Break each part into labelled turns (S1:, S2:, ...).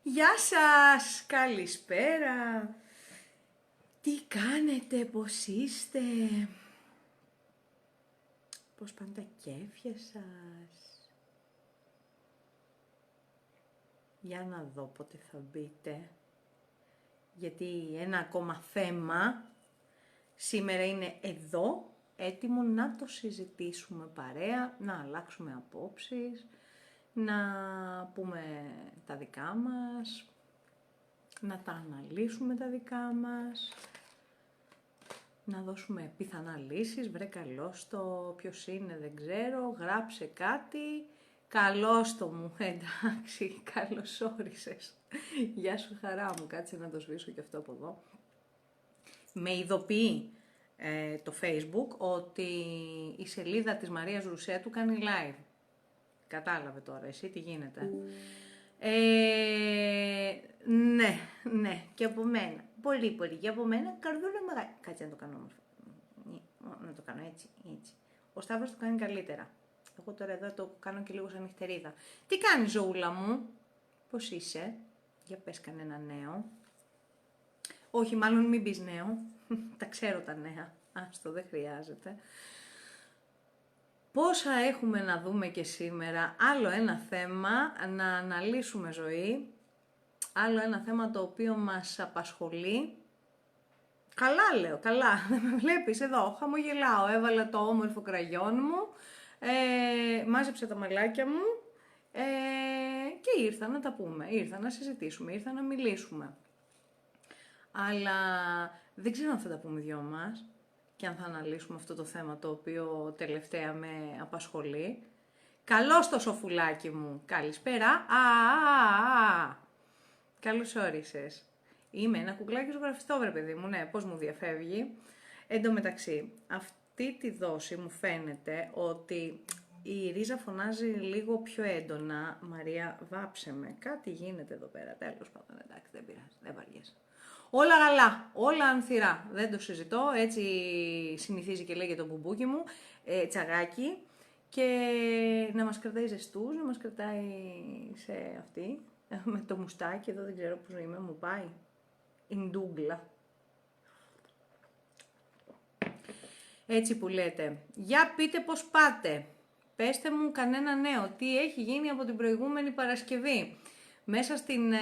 S1: Γεια σας, καλησπέρα. Τι κάνετε, πώς είστε, πώς πάνε τα κέφια σας. Για να δω πότε θα μπείτε. Γιατί ένα ακόμα θέμα σήμερα είναι εδώ, έτοιμο να το συζητήσουμε παρέα, να αλλάξουμε απόψεις, να πούμε τα δικά μας, να τα αναλύσουμε τα δικά μας, να δώσουμε πιθανά λύσεις. Βρε καλώς το, ποιος είναι δεν ξέρω, γράψε κάτι. Καλώς το μου, εντάξει, καλώς όρισες. Γεια σου χαρά μου, κάτσε να το σβήσω και αυτό από εδώ. Με ειδοποιεί το Facebook ότι η σελίδα της Μαρίας Ρουσέτου κάνει live. Κατάλαβε τώρα, εσύ τι γίνεται. Ναι, και από μένα. Πολύ, και από μένα. Καρδούλα μεγάλη. Κάτσε να το κάνω όμορφα. Να το κάνω έτσι. Ο Σταύρος το κάνει καλύτερα. Εγώ τώρα εδώ το κάνω και λίγο σαν νυχτερίδα. Τι κάνεις, ζωούλα μου? Πώς είσαι? Για πες κανένα νέο. Όχι, μάλλον μην πεις νέο. Τα ξέρω τα νέα. Άστο, δεν χρειάζεται. Πόσα έχουμε να δούμε και σήμερα, άλλο ένα θέμα να αναλύσουμε ζωή, άλλο ένα θέμα το οποίο μας απασχολεί. Καλά λέω, καλά, δεν με βλέπεις εδώ, χαμογελάω, έβαλα το όμορφο κραγιόν μου, μάζεψα τα μαλάκια μου και ήρθα να τα πούμε, ήρθα να συζητήσουμε, ήρθα να μιλήσουμε. Αλλά δεν ξέρω αν θα τα πούμε δυο μας και αν θα αναλύσουμε αυτό το θέμα το οποίο τελευταία με απασχολεί. Καλώς το σοφουλάκι μου. Καλησπέρα. Καλώς όρισες. Είμαι ένα κουκλάκι ζωγραφιστό, βρε παιδί μου, ναι, πώς μου διαφεύγει. Εν τω μεταξύ, αυτή τη δόση μου φαίνεται ότι η ρίζα φωνάζει λίγο πιο έντονα. Μαρία, βάψε με. Κάτι γίνεται εδώ πέρα, τέλος πάντων, εντάξει, δεν πειράζει, δεν βαριέσαι. Όλα γαλά, όλα ανθυρά, δεν το συζητώ, έτσι συνηθίζει και λέγεται το μπουμπούκι μου, τσαγάκι, και να μας κρατάει ζεστούς, να μας κρατάει σε αυτή, με το μουστάκι, εδώ δεν ξέρω πώς είμαι, μου πάει, ιντούγκλα. Έτσι που λέτε. Για πείτε πώς πάτε, πέστε μου κανένα νέο, τι έχει γίνει από την προηγούμενη Παρασκευή. Μέσα στην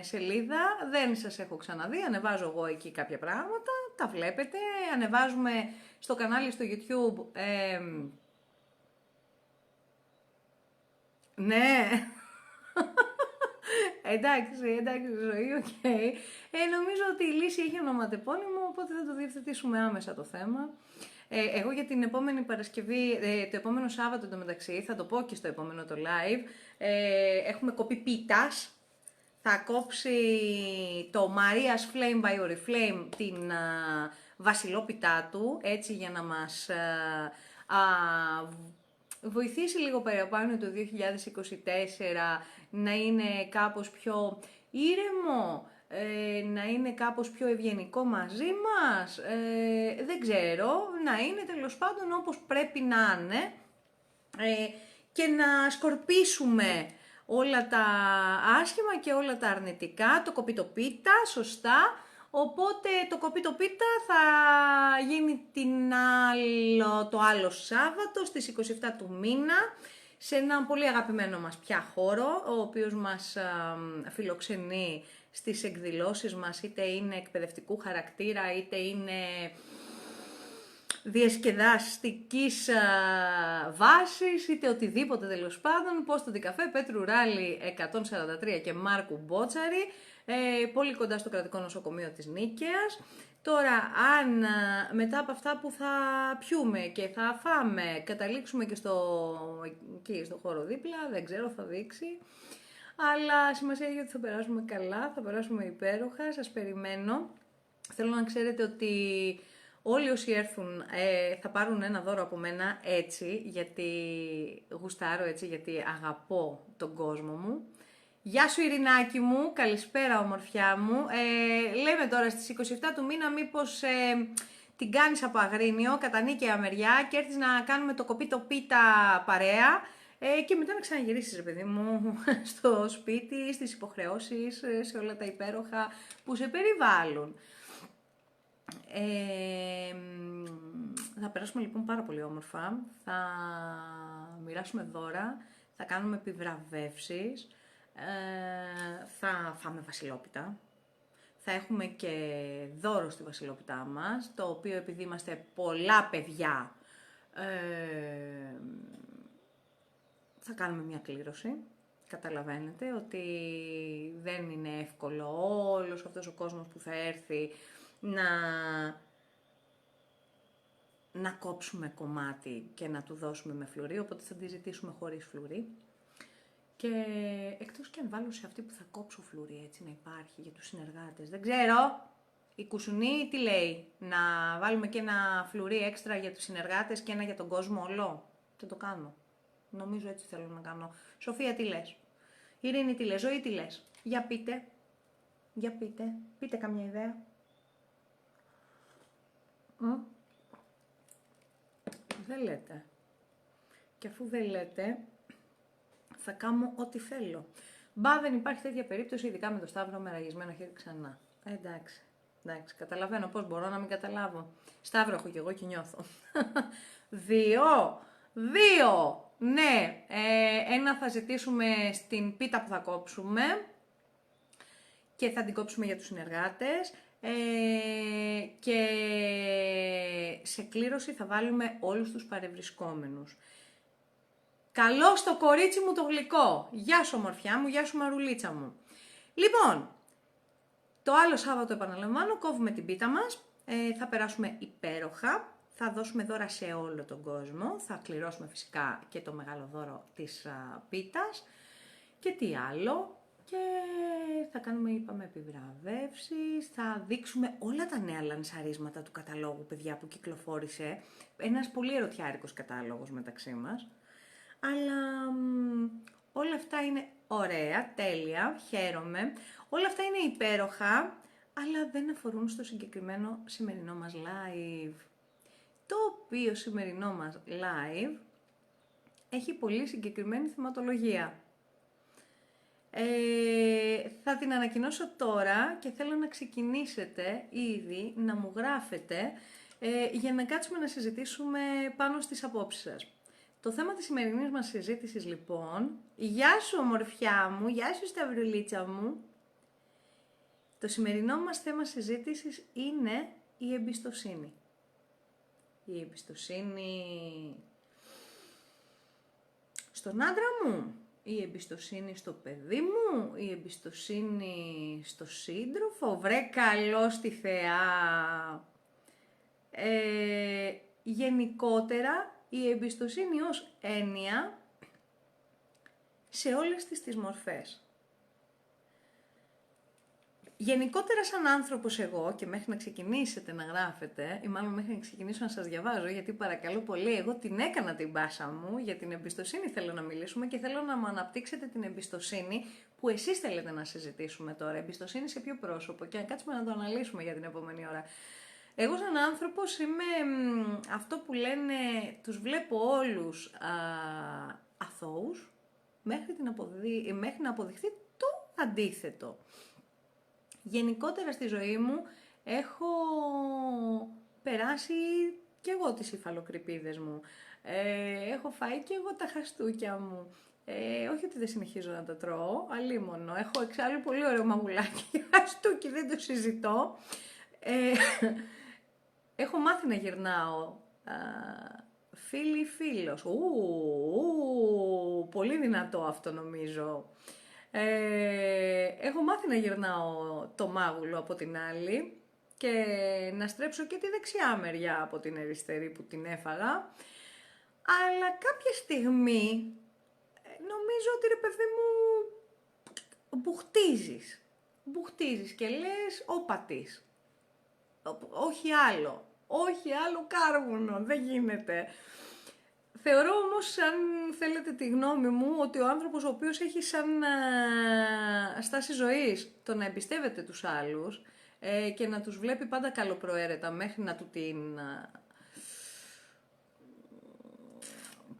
S1: σελίδα δεν σας έχω ξαναδεί, ανεβάζω εγώ εκεί κάποια πράγματα, τα βλέπετε, ανεβάζουμε στο κανάλι στο YouTube, ναι, εντάξει, ζωή, οκ. Νομίζω ότι η λύση έχει ονοματεπώνυμο, οπότε θα το διευθετήσουμε άμεσα το θέμα. Εγώ για την επόμενη Παρασκευή, το επόμενο Σάββατο εντωμεταξύ, θα το πω και στο επόμενο το live, έχουμε κοπεί πίτας. Θα κόψει το Maria's Flame by Oriflame την βασιλόπιτά του, έτσι για να μας βοηθήσει λίγο παραπάνω το 2024 να είναι κάπως πιο ήρεμο, να είναι κάπως πιο ευγενικό μαζί μας, δεν ξέρω, να είναι τέλος πάντων όπως πρέπει να είναι και να σκορπίσουμε όλα τα άσχημα και όλα τα αρνητικά, το κοπίτο πίτα, σωστά. Οπότε το κοπίτο πίτα θα γίνει το άλλο Σάββατο στις 27 του μήνα σε ένα πολύ αγαπημένο μας πια χώρο, ο οποίος μας φιλοξενεί στις εκδηλώσεις μας, είτε είναι εκπαιδευτικού χαρακτήρα, είτε είναι διασκεδαστικής βάσης, είτε οτιδήποτε τέλος πάντων. Πόστο Καφέ, Πέτρου Ράλη 143 και Μάρκου Μπότσαρη, πολύ κοντά στο κρατικό νοσοκομείο της Νίκαιας. Τώρα, αν μετά από αυτά που θα πιούμε και θα φάμε, καταλήξουμε και εκεί στο χώρο δίπλα, δεν ξέρω, θα δείξει. Αλλά σημασία έχει ότι θα περάσουμε καλά, θα περάσουμε υπέροχα, σας περιμένω. Θέλω να ξέρετε ότι όλοι όσοι έρθουν θα πάρουν ένα δώρο από μένα, έτσι, γιατί γουστάρω, έτσι, γιατί αγαπώ τον κόσμο μου. Γεια σου Ειρηνάκη μου, καλησπέρα ομορφιά μου. Λέμε τώρα στις 27 του μήνα μήπως την κάνεις από Αγρίνιο, κατά νίκαια μεριά, και έρθεις να κάνουμε το κοπίτο πίτα παρέα. Και μετά να ξαναγυρίσεις, ρε παιδί μου, στο σπίτι, στις υποχρεώσεις, σε όλα τα υπέροχα που σε περιβάλλουν. Θα περάσουμε λοιπόν πάρα πολύ όμορφα, θα μοιράσουμε δώρα, θα κάνουμε επιβραβεύσεις, θα φάμε βασιλόπιτα, θα έχουμε και δώρο στη βασιλόπιτά μας, το οποίο επειδή είμαστε πολλά παιδιά, θα κάνουμε μια κλήρωση. Καταλαβαίνετε ότι δεν είναι εύκολο όλος αυτός ο κόσμος που θα έρθει να κόψουμε κομμάτι και να του δώσουμε με φλουρί, οπότε θα τη ζητήσουμε χωρίς φλουρί. Και εκτός και αν βάλω σε αυτή που θα κόψω φλουρί, έτσι να υπάρχει για τους συνεργάτες. Δεν ξέρω, η Κουσουνή τι λέει, να βάλουμε και ένα φλουρί έξτρα για τους συνεργάτες και ένα για τον κόσμο όλο. Δεν το κάνω. Νομίζω έτσι θέλω να κάνω. Σοφία τι λες, Ειρήνη τι λες, Ζωή τι λες. Για πείτε, πείτε καμιά ιδέα. Δεν λέτε. Και αφού δεν λέτε, θα κάνω ό,τι θέλω. Μπα, δεν υπάρχει τέτοια περίπτωση, ειδικά με το Σταύρο με ραγισμένο χέρι ξανά. Εντάξει, καταλαβαίνω πώς μπορώ να μην καταλάβω. Σταύρο έχω κι εγώ και νιώθω. Δύο, ναι, ένα θα ζητήσουμε στην πίτα που θα κόψουμε και θα την κόψουμε για τους συνεργάτες. Και σε κλήρωση θα βάλουμε όλους τους παρευρισκόμενους. Καλό στο κορίτσι μου το γλυκό. Γεια σου ομορφιά μου, γεια σου μαρουλίτσα μου. Λοιπόν, το άλλο Σάββατο επαναλαμβάνω, κόβουμε την πίτα μας, θα περάσουμε υπέροχα, θα δώσουμε δώρα σε όλο τον κόσμο, θα κληρώσουμε φυσικά και το μεγάλο δώρο της πίτας και τι άλλο. Και θα κάνουμε, είπαμε, επιβραβεύσεις, θα δείξουμε όλα τα νέα λανσαρίσματα του καταλόγου, παιδιά, που κυκλοφόρησε. Ένας πολύ ερωτιάρικος κατάλογος μεταξύ μας. Αλλά όλα αυτά είναι ωραία, τέλεια, χαίρομαι. Όλα αυτά είναι υπέροχα, αλλά δεν αφορούν στο συγκεκριμένο σημερινό μας live. Το οποίο σημερινό μας live έχει πολύ συγκεκριμένη θεματολογία. Θα την ανακοινώσω τώρα και θέλω να ξεκινήσετε ήδη να μου γράφετε για να κάτσουμε να συζητήσουμε πάνω στις απόψεις σας. Το θέμα της σημερινής μας συζήτησης λοιπόν, γεια σου ομορφιά μου, γεια σου Σταυρουλίτσα μου, το σημερινό μας θέμα συζήτησης είναι η εμπιστοσύνη. Η εμπιστοσύνη στον άντρα μου, η εμπιστοσύνη στο παιδί μου, η εμπιστοσύνη στο σύντροφο, βρε καλό στη Θεά. Γενικότερα η εμπιστοσύνη ως έννοια σε όλες τις μορφές. Γενικότερα σαν άνθρωπος εγώ, και μέχρι να ξεκινήσετε να γράφετε, ή μάλλον μέχρι να ξεκινήσω να σας διαβάζω, γιατί παρακαλώ πολύ, εγώ την έκανα την πάσα μου, για την εμπιστοσύνη θέλω να μιλήσουμε και θέλω να μου αναπτύξετε την εμπιστοσύνη που εσείς θέλετε να συζητήσουμε τώρα. Εμπιστοσύνη σε ποιο πρόσωπο, και να κάτσουμε να το αναλύσουμε για την επόμενη ώρα. Εγώ σαν άνθρωπος είμαι αυτό που λένε, τους βλέπω όλους αθώους, μέχρι να αποδειχθεί το αντίθετο. Γενικότερα στη ζωή μου έχω περάσει και εγώ τις υφαλοκρηπίδες μου. Έχω φάει και εγώ τα χαστούκια μου. Όχι ότι δεν συνεχίζω να τα τρώω, αλίμονο. Έχω εξάλλου πολύ ωραίο μαγουλάκι χαστούκι, δεν το συζητώ. Έχω μάθει να γυρνάω φίλος. Πολύ δυνατό αυτό νομίζω. Έχω μάθει να γυρνάω το μάγουλο από την άλλη και να στρέψω και τη δεξιά μεριά από την αριστερή που την έφαγα. Αλλά κάποια στιγμή νομίζω ότι ρε παιδί μου μπουχτίζεις και λες όπα της. Όχι άλλο κάρβουνο, δεν γίνεται. Θεωρώ όμως, αν θέλετε τη γνώμη μου, ότι ο άνθρωπος ο οποίος έχει σαν στάση ζωής το να εμπιστεύεται τους άλλους και να τους βλέπει πάντα καλοπροαίρετα μέχρι να του την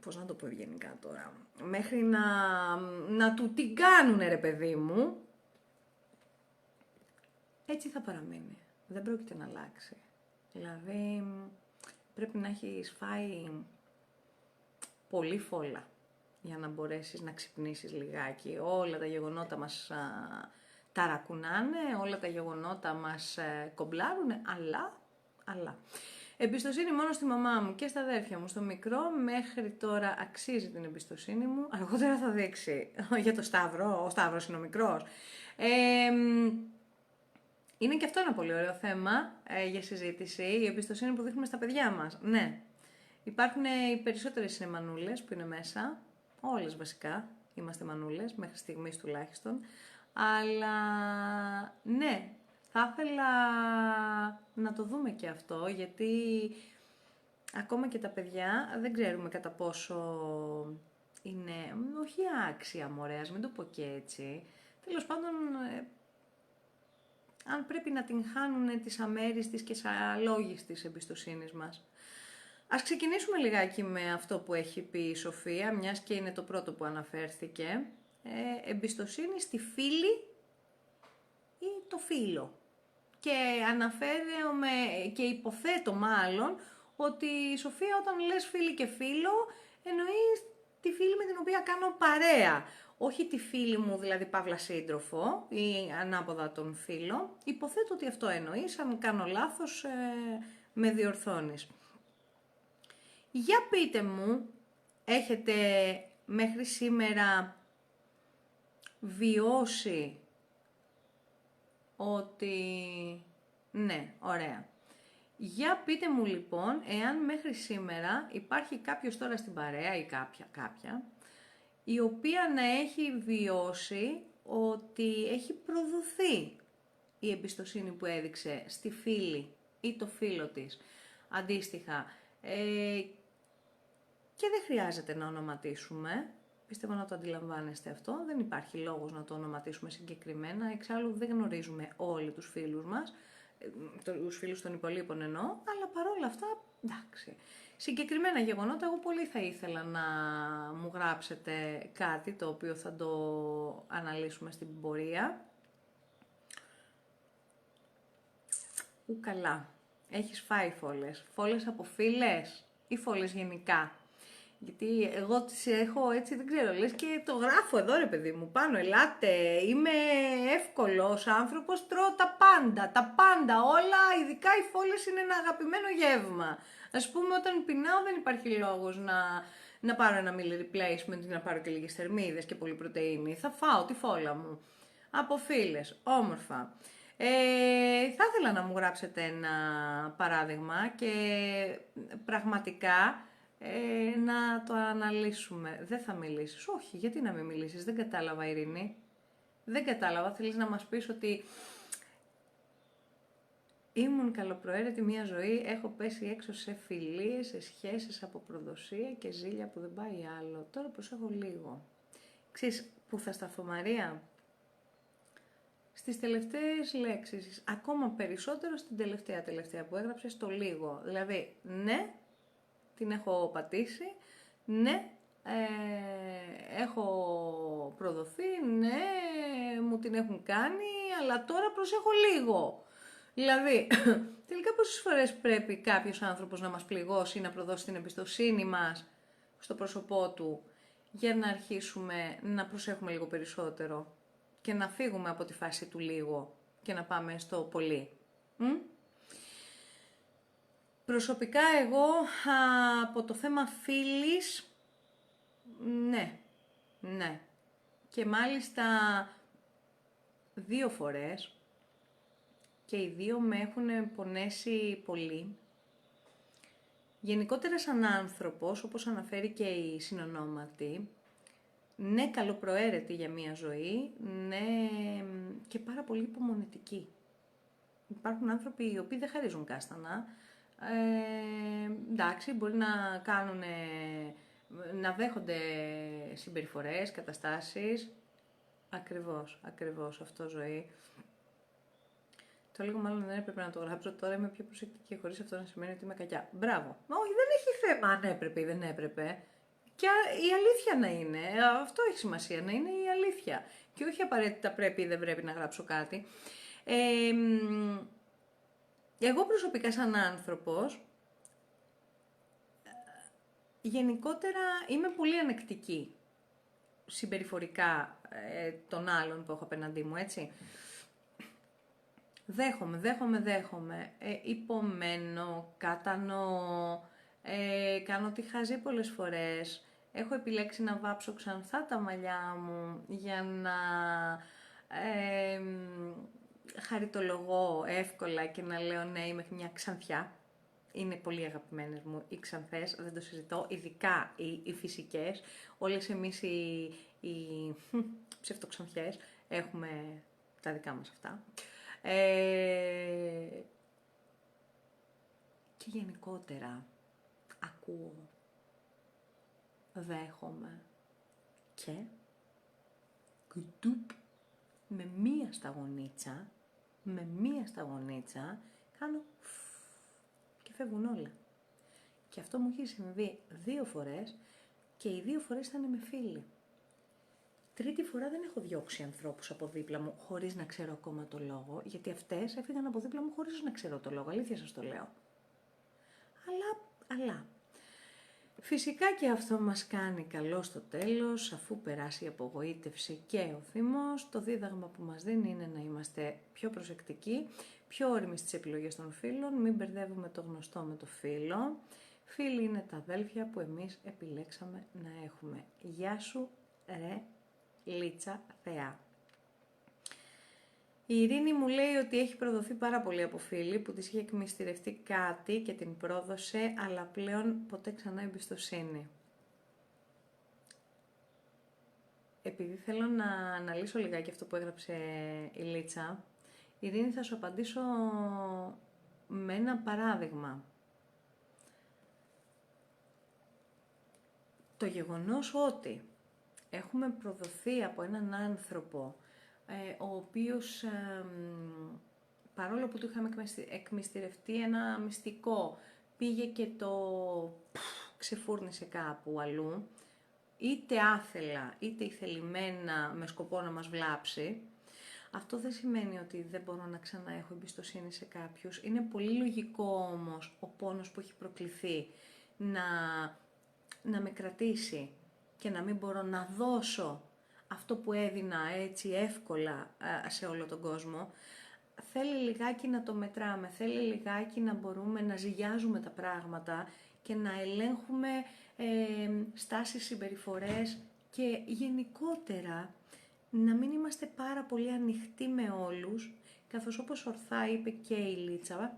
S1: πώς να το πω ευγενικά τώρα, μέχρι να του την κάνουνε ρε παιδί μου, έτσι θα παραμείνει. Δεν πρόκειται να αλλάξει. Δηλαδή, πρέπει να έχεις φάει πολύ φόλα για να μπορέσεις να ξυπνήσεις λιγάκι. Όλα τα γεγονότα μας ταρακουνάνε, όλα τα γεγονότα μας κομπλάρουνε, αλλά. Εμπιστοσύνη μόνο στη μαμά μου και στα αδέρφια μου. Στο μικρό μέχρι τώρα αξίζει την εμπιστοσύνη μου. Αργότερα θα δείξει. Για το Σταύρο, ο Σταύρος είναι ο μικρός. Είναι και αυτό ένα πολύ ωραίο θέμα για συζήτηση, η εμπιστοσύνη που δείχνουμε στα παιδιά μας. Ναι, υπάρχουν οι περισσότερες είναι μανούλες που είναι μέσα, όλες βασικά είμαστε μανούλες, μέχρι στιγμής τουλάχιστον, αλλά ναι, θα ήθελα να το δούμε και αυτό, γιατί ακόμα και τα παιδιά δεν ξέρουμε κατά πόσο είναι, όχι άξια μωρέας, μην το πω και έτσι, τέλος πάντων, αν πρέπει να την χάνουν της αμέριστης και αλόγιστης εμπιστοσύνης μας. Ας ξεκινήσουμε λιγάκι με αυτό που έχει πει η Σοφία, μιας και είναι το πρώτο που αναφέρθηκε. Εμπιστοσύνη στη φίλη ή το φίλο. Και αναφέρομαι και υποθέτω μάλλον ότι η Σοφία όταν λες φίλη και φίλο εννοείς τη φίλη με την οποία κάνω παρέα. Όχι τη φίλη μου, δηλαδή παύλα σύντροφο ή ανάποδα τον φίλο. Υποθέτω ότι αυτό εννοείς, αν κάνω λάθος με διορθώνεις. Για πείτε μου, έχετε μέχρι σήμερα βιώσει ότι... Ναι, ωραία. Για πείτε μου λοιπόν, εάν μέχρι σήμερα υπάρχει κάποιος τώρα στην παρέα ή κάποια, η οποία να έχει βιώσει ότι έχει προδοθεί η εμπιστοσύνη που έδειξε στη φίλη ή το φίλο της, αντίστοιχα. Και δεν χρειάζεται να ονοματίσουμε, πιστεύω να το αντιλαμβάνεστε αυτό, δεν υπάρχει λόγος να το ονοματίσουμε συγκεκριμένα, εξάλλου δεν γνωρίζουμε όλοι τους φίλους μας, τους φίλους των υπολείπων εννοώ, αλλά παρόλα αυτά, εντάξει. Συγκεκριμένα γεγονότα, εγώ πολύ θα ήθελα να μου γράψετε κάτι το οποίο θα το αναλύσουμε στην πορεία. Καλά. Έχεις φάει φόλες. Φόλες από φίλες ή φόλες γενικά. Γιατί εγώ τις έχω έτσι, δεν ξέρω, λες και το γράφω εδώ ρε παιδί μου, πάνω, ελάτε, είμαι εύκολος άνθρωπος, τρώω τα πάντα, όλα, ειδικά οι φόλες είναι ένα αγαπημένο γεύμα. Ας πούμε όταν πεινάω δεν υπάρχει λόγος να πάρω ένα meal replacement ή να πάρω και λίγες θερμίδες και πολύ πρωτεΐνη, θα φάω τη φόλα μου. Από φίλες, όμορφα. Θα ήθελα να μου γράψετε ένα παράδειγμα και πραγματικά να το αναλύσουμε. Δεν θα μιλήσεις. Όχι, γιατί να μην μιλήσεις. Δεν κατάλαβα, Ειρήνη. Δεν κατάλαβα. Θέλεις να μας πεις ότι ήμουν καλοπροαίρετη μια ζωή, έχω πέσει έξω σε φιλίες, σε σχέσεις από προδοσία και ζήλια που δεν πάει άλλο. Τώρα προσέχω λίγο. Ξέρεις που θα σταθώ, Μαρία? Στις τελευταίες λέξεις, ακόμα περισσότερο στην τελευταία που έγραψες, το λίγο. Δηλαδή, ναι, την έχω πατήσει, ναι, έχω προδοθεί, ναι, μου την έχουν κάνει, αλλά τώρα προσέχω λίγο. Δηλαδή, τελικά πόσες φορές πρέπει κάποιος άνθρωπος να μας πληγώσει, να προδώσει την εμπιστοσύνη μας στο πρόσωπό του, για να αρχίσουμε να προσέχουμε λίγο περισσότερο και να φύγουμε από τη φάση του λίγο και να πάμε στο πολύ. Προσωπικά εγώ από το θέμα φίλης, ναι. Και μάλιστα 2 φορές και οι 2 με έχουν πονέσει πολύ. Γενικότερα σαν άνθρωπος, όπως αναφέρει και η συνονόματη, ναι καλοπροαίρετη για μία ζωή, ναι και πάρα πολύ υπομονετική. Υπάρχουν άνθρωποι οι οποίοι δεν χαρίζουν κάστανα. Εντάξει, μπορεί να κάνουν, να δέχονται συμπεριφορές, καταστάσεις. Ακριβώς, αυτό ζωή. Το λίγο μάλλον δεν έπρεπε να το γράψω, τώρα είμαι πιο προσεκτική χωρίς αυτό να σημαίνει ότι είμαι κακιά. Μπράβο. Όχι, δεν έχει θέμα αν έπρεπε ή δεν έπρεπε. και η αλήθεια να είναι. Αυτό έχει σημασία, να είναι η αλήθεια. Και όχι απαραίτητα πρέπει ή δεν πρέπει να γράψω κάτι. Εγώ προσωπικά σαν άνθρωπος, γενικότερα είμαι πολύ ανεκτική συμπεριφορικά των άλλων που έχω απέναντί μου, έτσι. Δέχομαι, υπομένω, κατανοώ, κάνω τη χαζή πολλές φορές. Έχω επιλέξει να βάψω ξανθά τα μαλλιά μου για να χαριτολογώ εύκολα και να λέω ναι, είμαι μια ξανθιά. Είναι πολύ αγαπημένες μου οι ξανθές, δεν το συζητώ, ειδικά οι φυσικές. Όλες εμείς οι ψευτοξανθιές έχουμε τα δικά μας αυτά. Και γενικότερα ακούω, δέχομαι και κουτουπ, με μία σταγονίτσα κάνω και φεύγουν όλα. Και αυτό μου έχει συμβεί 2 φορές και οι 2 φορές ήταν με φίλοι. Τρίτη φορά δεν έχω διώξει ανθρώπους από δίπλα μου χωρίς να ξέρω ακόμα το λόγο, γιατί αυτές έφυγαν από δίπλα μου χωρίς να ξέρω το λόγο, αλήθεια σας το λέω. Αλλά, φυσικά και αυτό μας κάνει καλό στο τέλος, αφού περάσει η απογοήτευση και ο θυμός, το δίδαγμα που μας δίνει είναι να είμαστε πιο προσεκτικοί, πιο όριμοι στις επιλογές των φίλων, μην μπερδεύουμε το γνωστό με το φίλο. Φίλοι είναι τα αδέλφια που εμείς επιλέξαμε να έχουμε. Γεια σου, ρε Λίτσα Θεά. Η Ειρήνη μου λέει ότι έχει προδοθεί πάρα πολύ από φίλη που της είχε εκμυστηρευτεί κάτι και την πρόδωσε, αλλά πλέον ποτέ ξανά εμπιστοσύνη. Επειδή θέλω να αναλύσω λιγάκι αυτό που έγραψε η Λίτσα, Ειρήνη, θα σου απαντήσω με ένα παράδειγμα. Το γεγονός ότι έχουμε προδοθεί από έναν άνθρωπο ο οποίος, παρόλο που του είχαμε εκμυστηρευτεί ένα μυστικό, πήγε και το ξεφούρνησε κάπου αλλού, είτε άθελα, είτε ηθελημένα, με σκοπό να μας βλάψει, αυτό δεν σημαίνει ότι δεν μπορώ να ξανά έχω εμπιστοσύνη σε κάποιους. Είναι πολύ λογικό όμως ο πόνος που έχει προκληθεί να με κρατήσει και να μην μπορώ να δώσω αυτό που έδινα έτσι εύκολα σε όλο τον κόσμο. Θέλει λιγάκι να το μετράμε, θέλει λιγάκι να μπορούμε να ζυγιάζουμε τα πράγματα και να ελέγχουμε στάσεις, συμπεριφορές και γενικότερα να μην είμαστε πάρα πολύ ανοιχτοί με όλους, καθώς όπως ορθά είπε και η Λίτσα,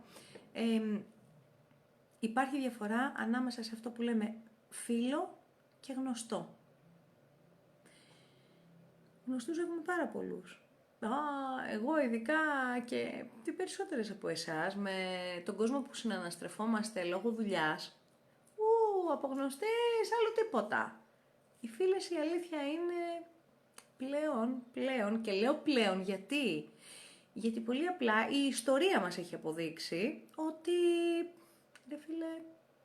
S1: υπάρχει διαφορά ανάμεσα σε αυτό που λέμε φίλο και γνωστό. Γνωστούς έχουμε πάρα πολλούς. Εγώ ειδικά και τι περισσότερες από εσάς, με τον κόσμο που συναναστρεφόμαστε λόγω δουλειάς, από γνωστές άλλο τίποτα. Οι φίλες, η αλήθεια είναι πλέον, και λέω πλέον γιατί πολύ απλά η ιστορία μας έχει αποδείξει ότι, ρε φίλε,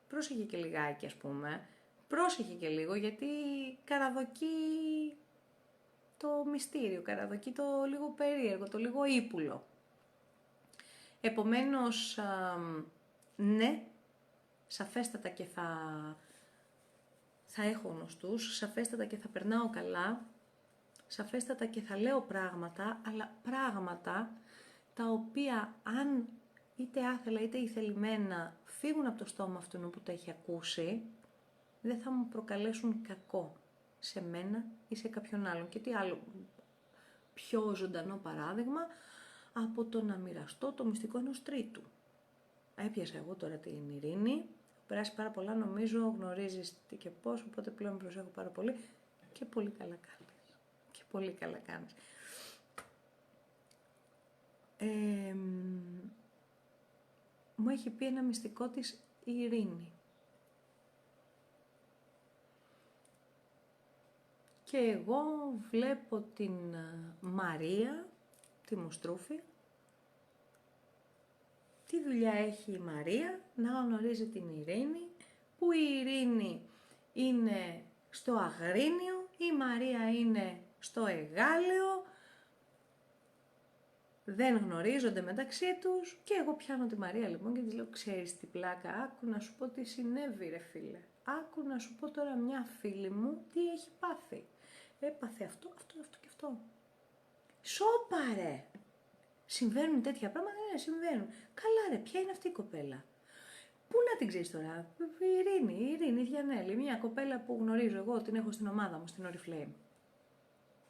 S1: πρόσεχε και λιγάκι ας πούμε, πρόσεχε και λίγο γιατί καραδοκεί το μυστήριο, καραδοκεί το λίγο περίεργο, το λίγο ύπουλο. Επομένως, ναι, σαφέστατα και θα έχω γνωστούς, σαφέστατα και θα περνάω καλά, σαφέστατα και θα λέω πράγματα, αλλά πράγματα τα οποία αν είτε άθελα είτε ηθελημένα φύγουν από το στόμα αυτού που τα έχει ακούσει, δεν θα μου προκαλέσουν κακό σε μένα ή σε κάποιον άλλον. Και τι άλλο πιο ζωντανό παράδειγμα από το να μοιραστώ το μυστικό ενός τρίτου. Έπιασα εγώ τώρα την Ειρήνη, περάσει πάρα πολλά, νομίζω γνωρίζεις τι και πώς, οπότε πλέον προσέχω πάρα πολύ και πολύ καλά κάνεις. Και πολύ καλά κάνεις. Μου έχει πει ένα μυστικό της η Ειρήνη. Και εγώ βλέπω την Μαρία, τη Μουστρούφη. Τι δουλειά έχει η Μαρία? Να γνωρίζει την Ειρήνη, που η Ειρήνη είναι στο Αγρίνιο, η Μαρία είναι στο Εγάλεο, δεν γνωρίζονται μεταξύ τους και εγώ πιάνω τη Μαρία λοιπόν και της λέω, ξέρεις τι πλάκα, άκου να σου πω τι συνέβη ρε φίλε, άκου να σου πω τώρα μια φίλη μου τι έχει πάθει. Έπαθε αυτό και αυτό. Σώπα ρε! Συμβαίνουν τέτοια πράγματα, ναι, συμβαίνουν. Καλά ρε, ποια είναι αυτή η κοπέλα? Πού να την ξέρεις τώρα? Η Ειρήνη Διανέλη, μια κοπέλα που γνωρίζω εγώ, την έχω στην ομάδα μου, στην Oriflame.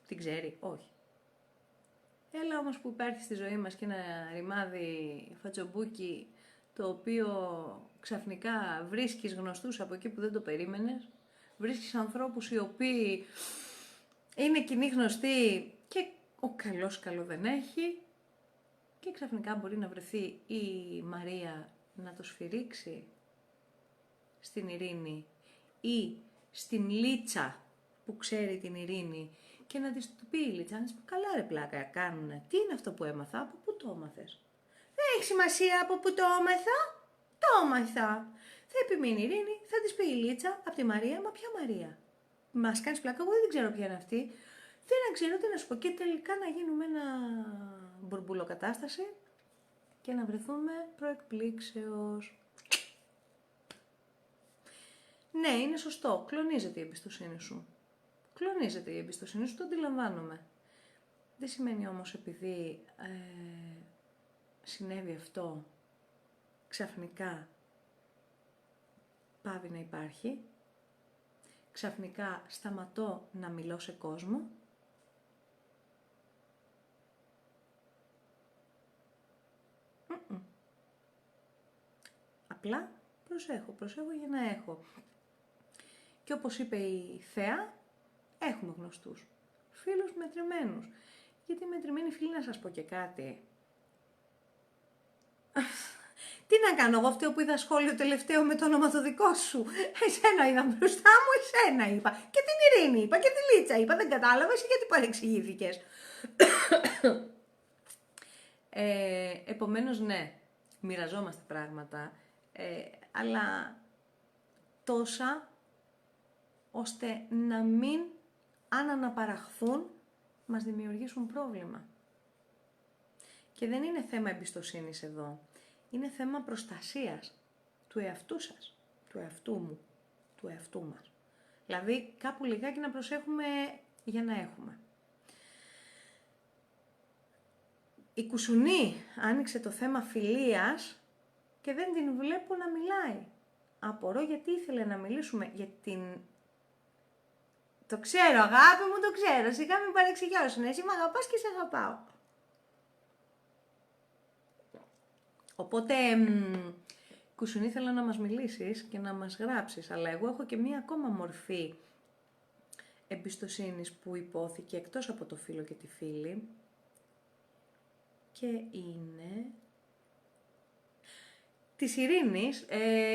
S1: Την ξέρει? Όχι. Έλα όμως που υπάρχει στη ζωή μας και ένα ρημάδι φατσομπούκι, το οποίο ξαφνικά βρίσκεις γνωστούς από εκεί που δεν το περίμενες, βρίσκεις ανθρώπους οι οποίοι είναι κοινοί γνωστοί και ο καλός καλό δεν έχει και ξαφνικά μπορεί να βρεθεί η Μαρία να το σφυρίξει στην Ειρήνη ή στην Λίτσα που ξέρει την Ειρήνη και να της του πει η Λίτσα, να της πει, καλά ρε πλάκα κάνουνε, τι είναι αυτό που έμαθα, από πού το έμαθες? Δεν έχει σημασία από πού το έμαθα, το έμαθα. Θα επιμείνει η Ειρήνη, θα της πει η Λίτσα, από τη Μαρία, μα ποια Μαρία? Μας κάνεις πλάκα, εγώ δεν ξέρω ποια είναι αυτή. Δεν ξέρω τι να σου πω και τελικά να γίνουμε ένα μπουρμπουλο κατάσταση και να βρεθούμε προεκπλήξεως. Ναι, είναι σωστό. Κλονίζεται η εμπιστοσύνη σου. Κλονίζεται η εμπιστοσύνη σου, το αντιλαμβάνομαι. Δεν σημαίνει όμως επειδή συνέβη αυτό, ξαφνικά πάβει να υπάρχει. Ξαφνικά σταματώ να μιλώ σε κόσμο. Απλά προσέχω για να έχω. Και όπως είπε η Θέα, έχουμε γνωστούς φίλους μετρημένους. Γιατί μετρημένοι φίλοι, να σας πω και κάτι. Τι να κάνω εγώ, αυτό που είδα σχόλιο τελευταίο με το όνομα το δικό σου. Εσένα είδα μπροστά μου, εσένα είπα. Και την Ειρήνη είπα και τη Λίτσα είπα, δεν κατάλαβες γιατί παρεξηγήθηκες. Επομένως ναι, μοιραζόμαστε πράγματα, αλλά τόσα ώστε να μην, αν αναπαραχθούν, μας δημιουργήσουν πρόβλημα. Και δεν είναι θέμα εμπιστοσύνης εδώ. Είναι θέμα προστασίας του εαυτού σας, του εαυτού μου, του εαυτού μας. Δηλαδή κάπου λιγάκι να προσέχουμε για να έχουμε. Η Κουσουνή άνοιξε το θέμα φιλίας και δεν την βλέπω να μιλάει. Απορώ γιατί ήθελε να μιλήσουμε για την... Το ξέρω αγάπη μου, το ξέρω, σιγά μην παρεξηγιώσουν, εσύ με αγαπάς και σε αγαπάω. Οπότε, Κουσουνή, θέλω να μας μιλήσεις και να μας γράψεις, αλλά εγώ έχω και μία ακόμα μορφή εμπιστοσύνης που υπόθηκε εκτός από το φίλο και τη φίλη και είναι της Ειρήνης,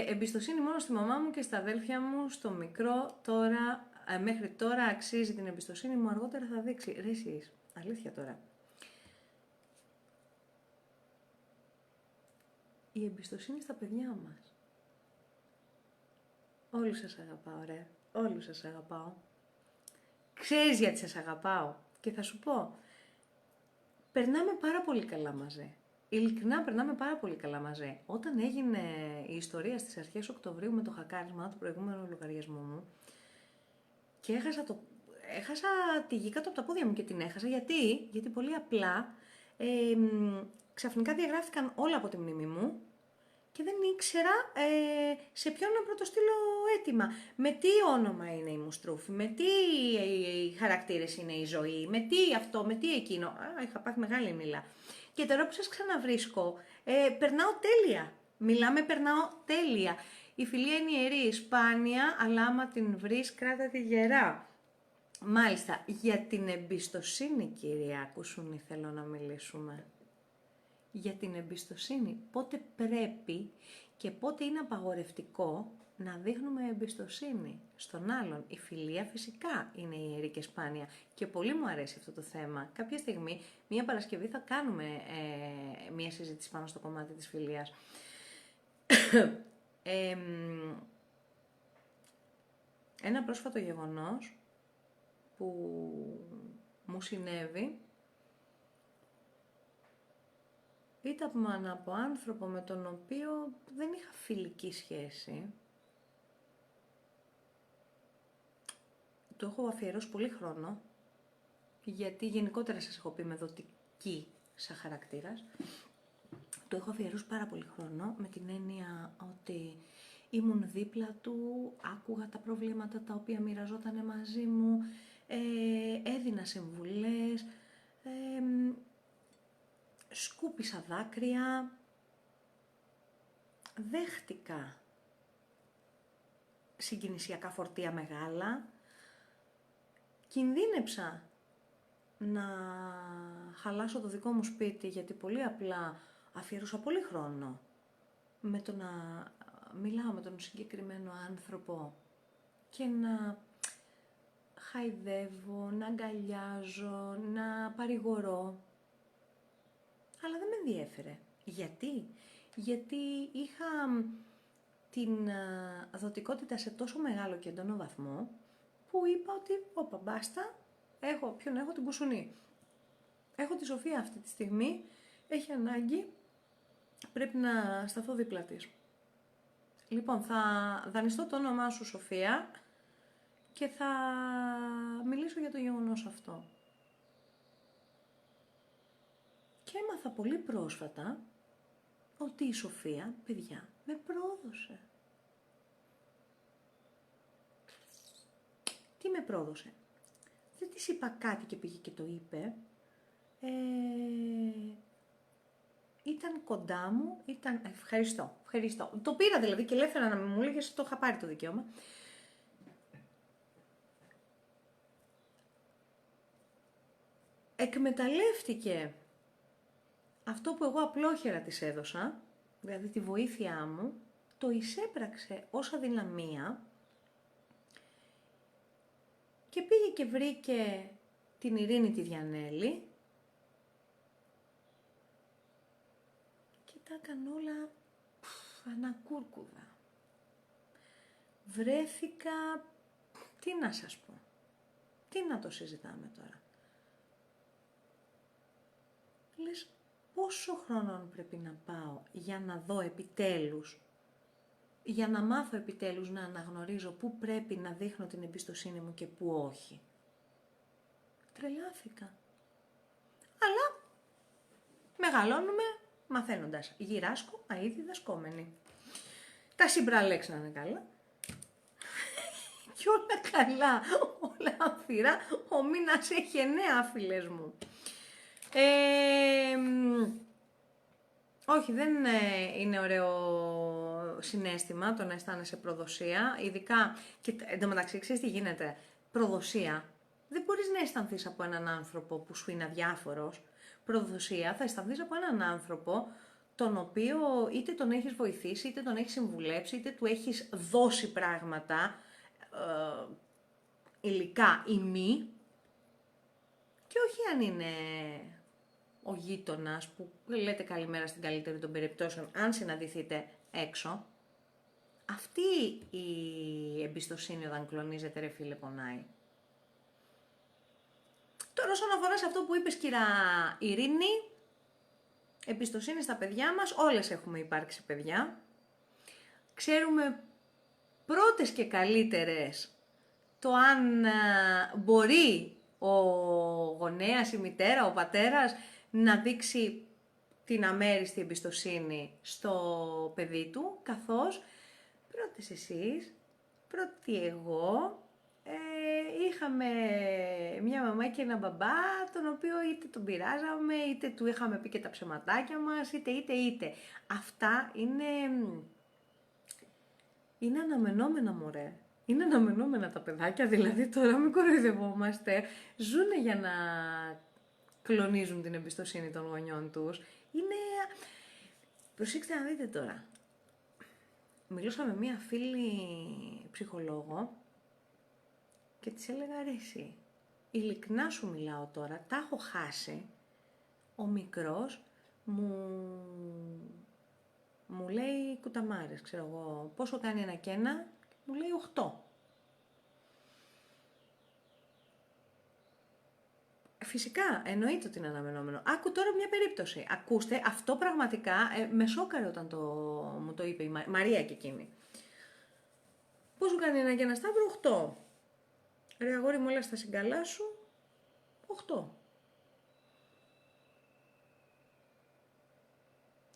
S1: εμπιστοσύνη μόνο στη μαμά μου και στα αδέλφια μου, στο μικρό, τώρα, μέχρι τώρα αξίζει την εμπιστοσύνη μου, αργότερα θα δείξει. Ρε εσείς, αλήθεια τώρα. Η εμπιστοσύνη στα παιδιά μας. Όλους σας αγαπάω ρε, όλους σας αγαπάω. Ξέρεις γιατί σας αγαπάω και θα σου πω, περνάμε πάρα πολύ καλά μαζί. Ειλικρινά περνάμε πάρα πολύ καλά μαζί. Όταν έγινε η ιστορία στις αρχές Οκτωβρίου με το χακάρισμα του προηγούμενου λογαριασμού μου και έχασα τη γη κάτω από τα πόδια μου και την έχασα. Γιατί πολύ απλά ξαφνικά διαγράφηκαν όλα από τη μνήμη μου και δεν ήξερα σε ποιον να πρωτοστείλω αίτημα. Με τι όνομα είναι η Μουστρούφη, με τι χαρακτήρες είναι η Ζωή, με τι αυτό, με τι εκείνο. Είχα πάθει μεγάλη μίλα. Και τώρα που σας ξαναβρίσκω, περνάω τέλεια. Μιλάμε, περνάω τέλεια. Η φιλία είναι ιερή, σπάνια, αλλά άμα την βρεις, κράτα τη γερά. Μάλιστα, για την εμπιστοσύνη, κυρία Κουσούνη, θέλω να μιλήσουμε. Για την εμπιστοσύνη. Πότε πρέπει και πότε είναι απαγορευτικό να δείχνουμε εμπιστοσύνη στον άλλον. Η φιλία φυσικά είναι ιερή και σπάνια και πολύ μου αρέσει αυτό το θέμα. Κάποια στιγμή, μία Παρασκευή θα κάνουμε μία συζήτηση πάνω στο κομμάτι της φιλίας. Ένα πρόσφατο γεγονός που μου συνέβη ήταν από άνθρωπο με τον οποίο δεν είχα φιλική σχέση. Το έχω αφιερώσει πολύ χρόνο, γιατί γενικότερα σας έχω πει με δοτική σαν χαρακτήρας. Το έχω αφιερώσει πάρα πολύ χρόνο, με την έννοια ότι ήμουν δίπλα του, άκουγα τα προβλήματα τα οποία μοιραζόταν μαζί μου, έδινα συμβουλές, σκούπισα δάκρυα, δέχτηκα συγκινησιακά φορτία μεγάλα, κινδύνεψα να χαλάσω το δικό μου σπίτι, γιατί πολύ απλά αφιέρωσα πολύ χρόνο με το να μιλάω με τον συγκεκριμένο άνθρωπο και να χαϊδεύω, να αγκαλιάζω, να παρηγορώ. Αλλά δεν με ενδιέφερε. Γιατί? Γιατί είχα την δοτικότητα σε τόσο μεγάλο και έντονο βαθμό που είπα ότι, όπα μπάστα, ποιον έχω, την Κουσουνή. Έχω τη Σοφία αυτή τη στιγμή, έχει ανάγκη, πρέπει να σταθώ δίπλα της. Λοιπόν, θα δανειστώ το όνομά σου, Σοφία, και θα μιλήσω για το γεγονός αυτό. Και έμαθα πολύ πρόσφατα ότι η Σοφία, παιδιά, με πρόδωσε. Τι με πρόδωσε? Δεν της είπα κάτι και πήγε και το είπε. Ήταν κοντά μου, ευχαριστώ. Το πήρα δηλαδή και ελεύθερα να μου έλεγες, το είχα πάρει το δικαίωμα. Εκμεταλλεύτηκε αυτό που εγώ απλόχερα της έδωσα, δηλαδή τη βοήθειά μου, το εισέπραξε ως αδυναμία και πήγε και βρήκε την Ειρήνη τη Διανέλη και τα έκανε όλα ανακούρκουδα. Βρέθηκα, τι να σας πω, τι να το συζητάμε τώρα. Λες, πόσο χρόνο πρέπει να πάω για να δω επιτέλους, για να μάθω επιτέλους να αναγνωρίζω πού πρέπει να δείχνω την εμπιστοσύνη μου και πού όχι. Τρελάθηκα. Αλλά μεγαλώνουμε μαθαίνοντας. Γυράσκω, αίδη δασκόμενη. Τα συμπραλέξ να είναι καλά. Και όλα καλά, όλα αμφίρα. Ο μήνας έχει 9, φίλες μου. Όχι, δεν είναι ωραίο συναίσθημα το να αισθάνεσαι προδοσία, ειδικά, και εντωμεταξύ ξέρεις τι γίνεται, προδοσία. Δεν μπορείς να αισθανθείς από έναν άνθρωπο που σου είναι αδιάφορος. Προδοσία θα αισθανθείς από έναν άνθρωπο τον οποίο είτε τον έχεις βοηθήσει, είτε τον έχεις συμβουλέψει, είτε του έχεις δώσει πράγματα, υλικά ή μη, και όχι αν είναι ο γείτονας που λέτε καλημέρα στην καλύτερη των περιπτώσεων, αν συναντηθείτε έξω. Αυτή η εμπιστοσύνη όταν κλονίζεται, ρε φίλε, πονάει. Τώρα όσον αφορά σε αυτό που είπες, κυρά Ειρήνη, εμπιστοσύνη στα παιδιά μας, όλες έχουμε υπάρξει παιδιά. Ξέρουμε πρώτες και καλύτερες το αν μπορεί ο γονέας, η μητέρα, ο πατέρας να δείξει την αμέριστη εμπιστοσύνη στο παιδί του, καθώς πρώτες εσείς, πρώτη εγώ, είχαμε μια μαμά και ένα μπαμπά, τον οποίο είτε τον πειράζαμε, είτε του είχαμε πει και τα ψεματάκια μας, είτε. Αυτά είναι αναμενόμενα, μωρέ. Είναι αναμενόμενα τα παιδάκια, δηλαδή τώρα μην κοροϊδευόμαστε. Ζούνε για να κλονίζουν την εμπιστοσύνη των γονιών τους. Είναι... Προσέξτε να δείτε τώρα. Μιλούσα με μία φίλη ψυχολόγο και της έλεγα, ρε εσύ, ειλικρινά σου μιλάω τώρα, τα έχω χάσει. Ο μικρός μου λέει κουταμάρες, ξέρω εγώ, πόσο κάνει ένα και ένα, μου λέει 8. Φυσικά, εννοείται ότι είναι αναμενόμενο. Άκου τώρα μια περίπτωση. Ακούστε, αυτό πραγματικά με σόκαρε όταν μου το είπε η Μαρία και εκείνη. Πώς σου κάνει ένα και ένα σταύρο? 8. Ρε αγόρι μου, όλα στα συγκαλά σου, 8.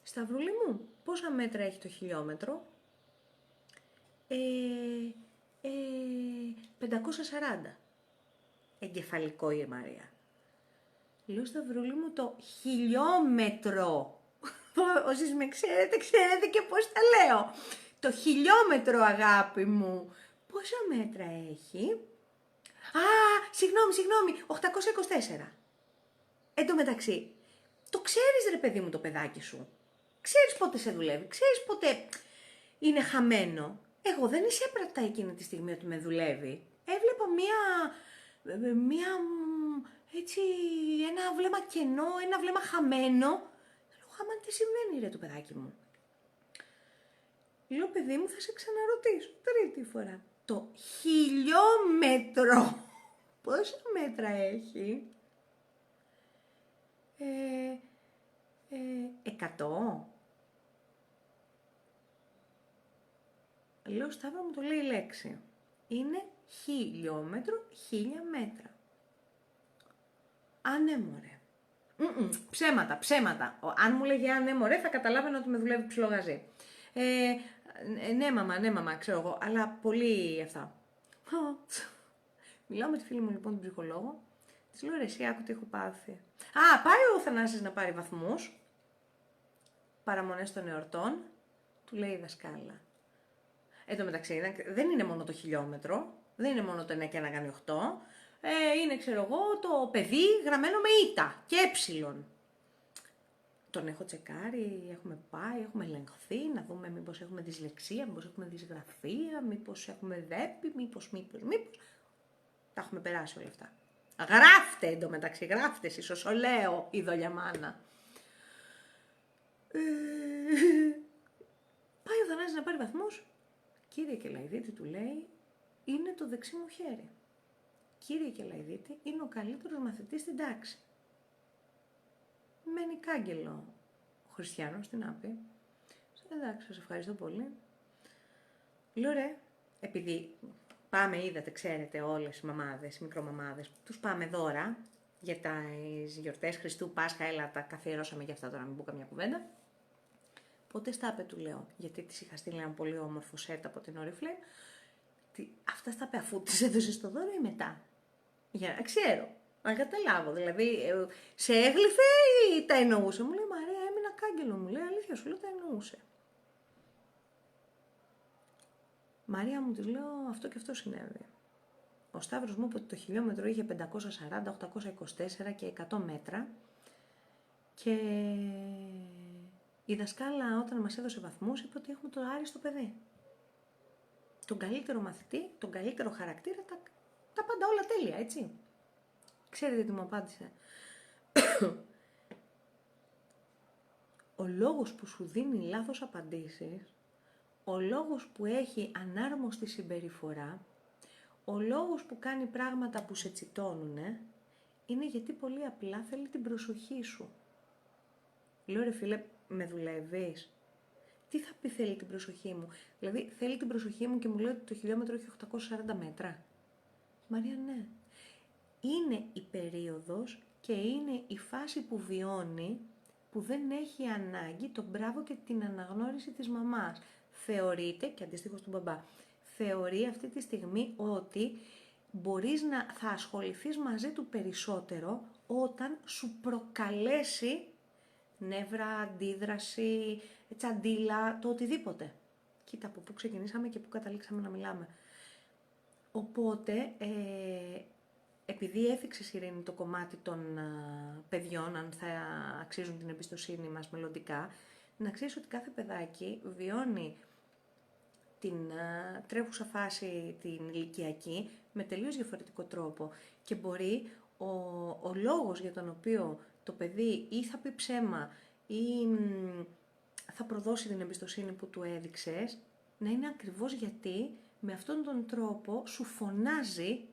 S1: Σταυρούλη μου, πόσα μέτρα έχει το χιλιόμετρο? 540. Εγκεφαλικό η Μαρία. Λέω, Σταυρούλη μου, το χιλιόμετρο. Όσοι με ξέρετε, ξέρετε και πώς τα λέω. Το χιλιόμετρο, αγάπη μου. Πόσα μέτρα έχει? Α, συγγνώμη, 824. Εν τω μεταξύ, το ξέρεις ρε παιδί μου το παιδάκι σου. Ξέρεις πότε σε δουλεύει, ξέρεις πότε είναι χαμένο. Εγώ δεν εισέπρατα εκείνη τη στιγμή ότι με δουλεύει. Έβλεπα έτσι, ένα βλέμμα κενό, ένα βλέμμα χαμένο. Λέω, χαμάν, τι συμβαίνει ρε το παιδάκι μου? Λέω, παιδί μου, θα σε ξαναρωτήσω τρίτη φορά. Το χιλιόμετρο, πόσα μέτρα έχει? 100. Λέω, Σταύρο μου, το λέει η λέξη. Είναι χιλιόμετρο, 1000 μέτρα. Α, ναι, μωρέ. Ψέματα. Αν μου λέγε α, ναι, μωρέ, θα καταλάβαινα ότι με δουλεύει ψιλογαζί. Ναι, μαμά, ξέρω εγώ, αλλά πολύ αυτά. Μιλάω με τη φίλη μου, λοιπόν, την ψυχολόγο. Της λέω, ρε, εσύ, άκου τι έχω πάθει. Α, πάει ο Θανάσης να πάρει βαθμούς. Παραμονές των εορτών. Του λέει η δασκάλα. Εν τω μεταξύ, δεν είναι μόνο το χιλιόμετρο, δεν είναι μόνο το 1 και 1 κάνει 8. Είναι, ξέρω εγώ, το παιδί γραμμένο με ήττα και έψιλον. Τον έχω τσεκάρει, έχουμε πάει, έχουμε ελεγχθεί, να δούμε μήπως έχουμε δυσλεξία, μήπως έχουμε δυσγραφία, μήπως έχουμε δέπη, μήπως. Τα έχουμε περάσει όλα αυτά. Γράφτε εντωμεταξύ, γράφτε εσείς, όσο λέω, η δολιαμάνα. Πάει ο Θανάσης να πάρει βαθμούς. Κύριε Κελαϊδίτη, του λέει, είναι το δεξί μου χέρι. Κύριε Κελαϊδίτη, είναι ο καλύτερος μαθητής στην τάξη. Μένει κάγκελο ο Χριστιανός, τι να πει. Εντάξει, σας ευχαριστώ πολύ. Λέω, ρε, επειδή πάμε, είδατε, ξέρετε, όλες οι μαμάδες, οι μικρομαμάδες, τους πάμε δώρα για τις γιορτές Χριστού, Πάσχα, έλα, τα καθιερώσαμε για αυτά τώρα, μην πω καμιά κουβέντα. Πότε στάπε, του λέω, γιατί της είχα στείλει ένα πολύ όμορφο σετ από την Oriflame. Αυτά στάπε αφού τις έδωσες το δώρο ή μετά? Για να ξέρω, να καταλάβω, δηλαδή, σε έγλυφε ή τα εννοούσε? Μου λέει, Μαρία, έμεινα κάγκελο, μου λέει, αλήθεια σου λέω, τα εννοούσε. Μαρία μου, της λέω, αυτό και αυτό συνέβη. Ο Σταύρος μου είπε ότι το χιλιόμετρο είχε 540, 824 και 100 μέτρα και η δασκάλα όταν μας έδωσε βαθμούς είπε ότι έχουμε το άριστο παιδί. Τον καλύτερο μαθητή, τον καλύτερο χαρακτήρα, τα πάντα όλα τέλεια, έτσι. Ξέρετε τι μου απάντησε? Ο λόγος που σου δίνει λάθος απαντήσεις, ο λόγος που έχει ανάρμοστη συμπεριφορά, ο λόγος που κάνει πράγματα που σε τσιτώνουνε, είναι γιατί πολύ απλά θέλει την προσοχή σου. Λέω, ρε φίλε, με δουλεύεις? Τι θα πει θέλει την προσοχή μου? Δηλαδή, θέλει την προσοχή μου και μου λέει ότι το χιλιόμετρο έχει 840 μέτρα. Μαρία, ναι. Είναι η περίοδος και είναι η φάση που βιώνει που δεν έχει ανάγκη τον μπράβο και την αναγνώριση της μαμάς. Θεωρείται, και αντίστοιχος του μπαμπά, θεωρεί αυτή τη στιγμή ότι θα ασχοληθείς μαζί του περισσότερο όταν σου προκαλέσει νεύρα, αντίδραση, τσαντίλα, το οτιδήποτε. Κοίτα από πού ξεκινήσαμε και πού καταλήξαμε να μιλάμε. Οπότε, επειδή έθιξες, Ειρήνη, το κομμάτι των παιδιών, αν θα αξίζουν την εμπιστοσύνη μας μελλοντικά, να ξέρεις ότι κάθε παιδάκι βιώνει την τρέχουσα φάση, την ηλικιακή, με τελείως διαφορετικό τρόπο. Και μπορεί ο λόγος για τον οποίο το παιδί ή θα πει ψέμα ή θα προδώσει την εμπιστοσύνη που του έδειξες, να είναι ακριβώς γιατί με αυτόν τον τρόπο σου φωνάζει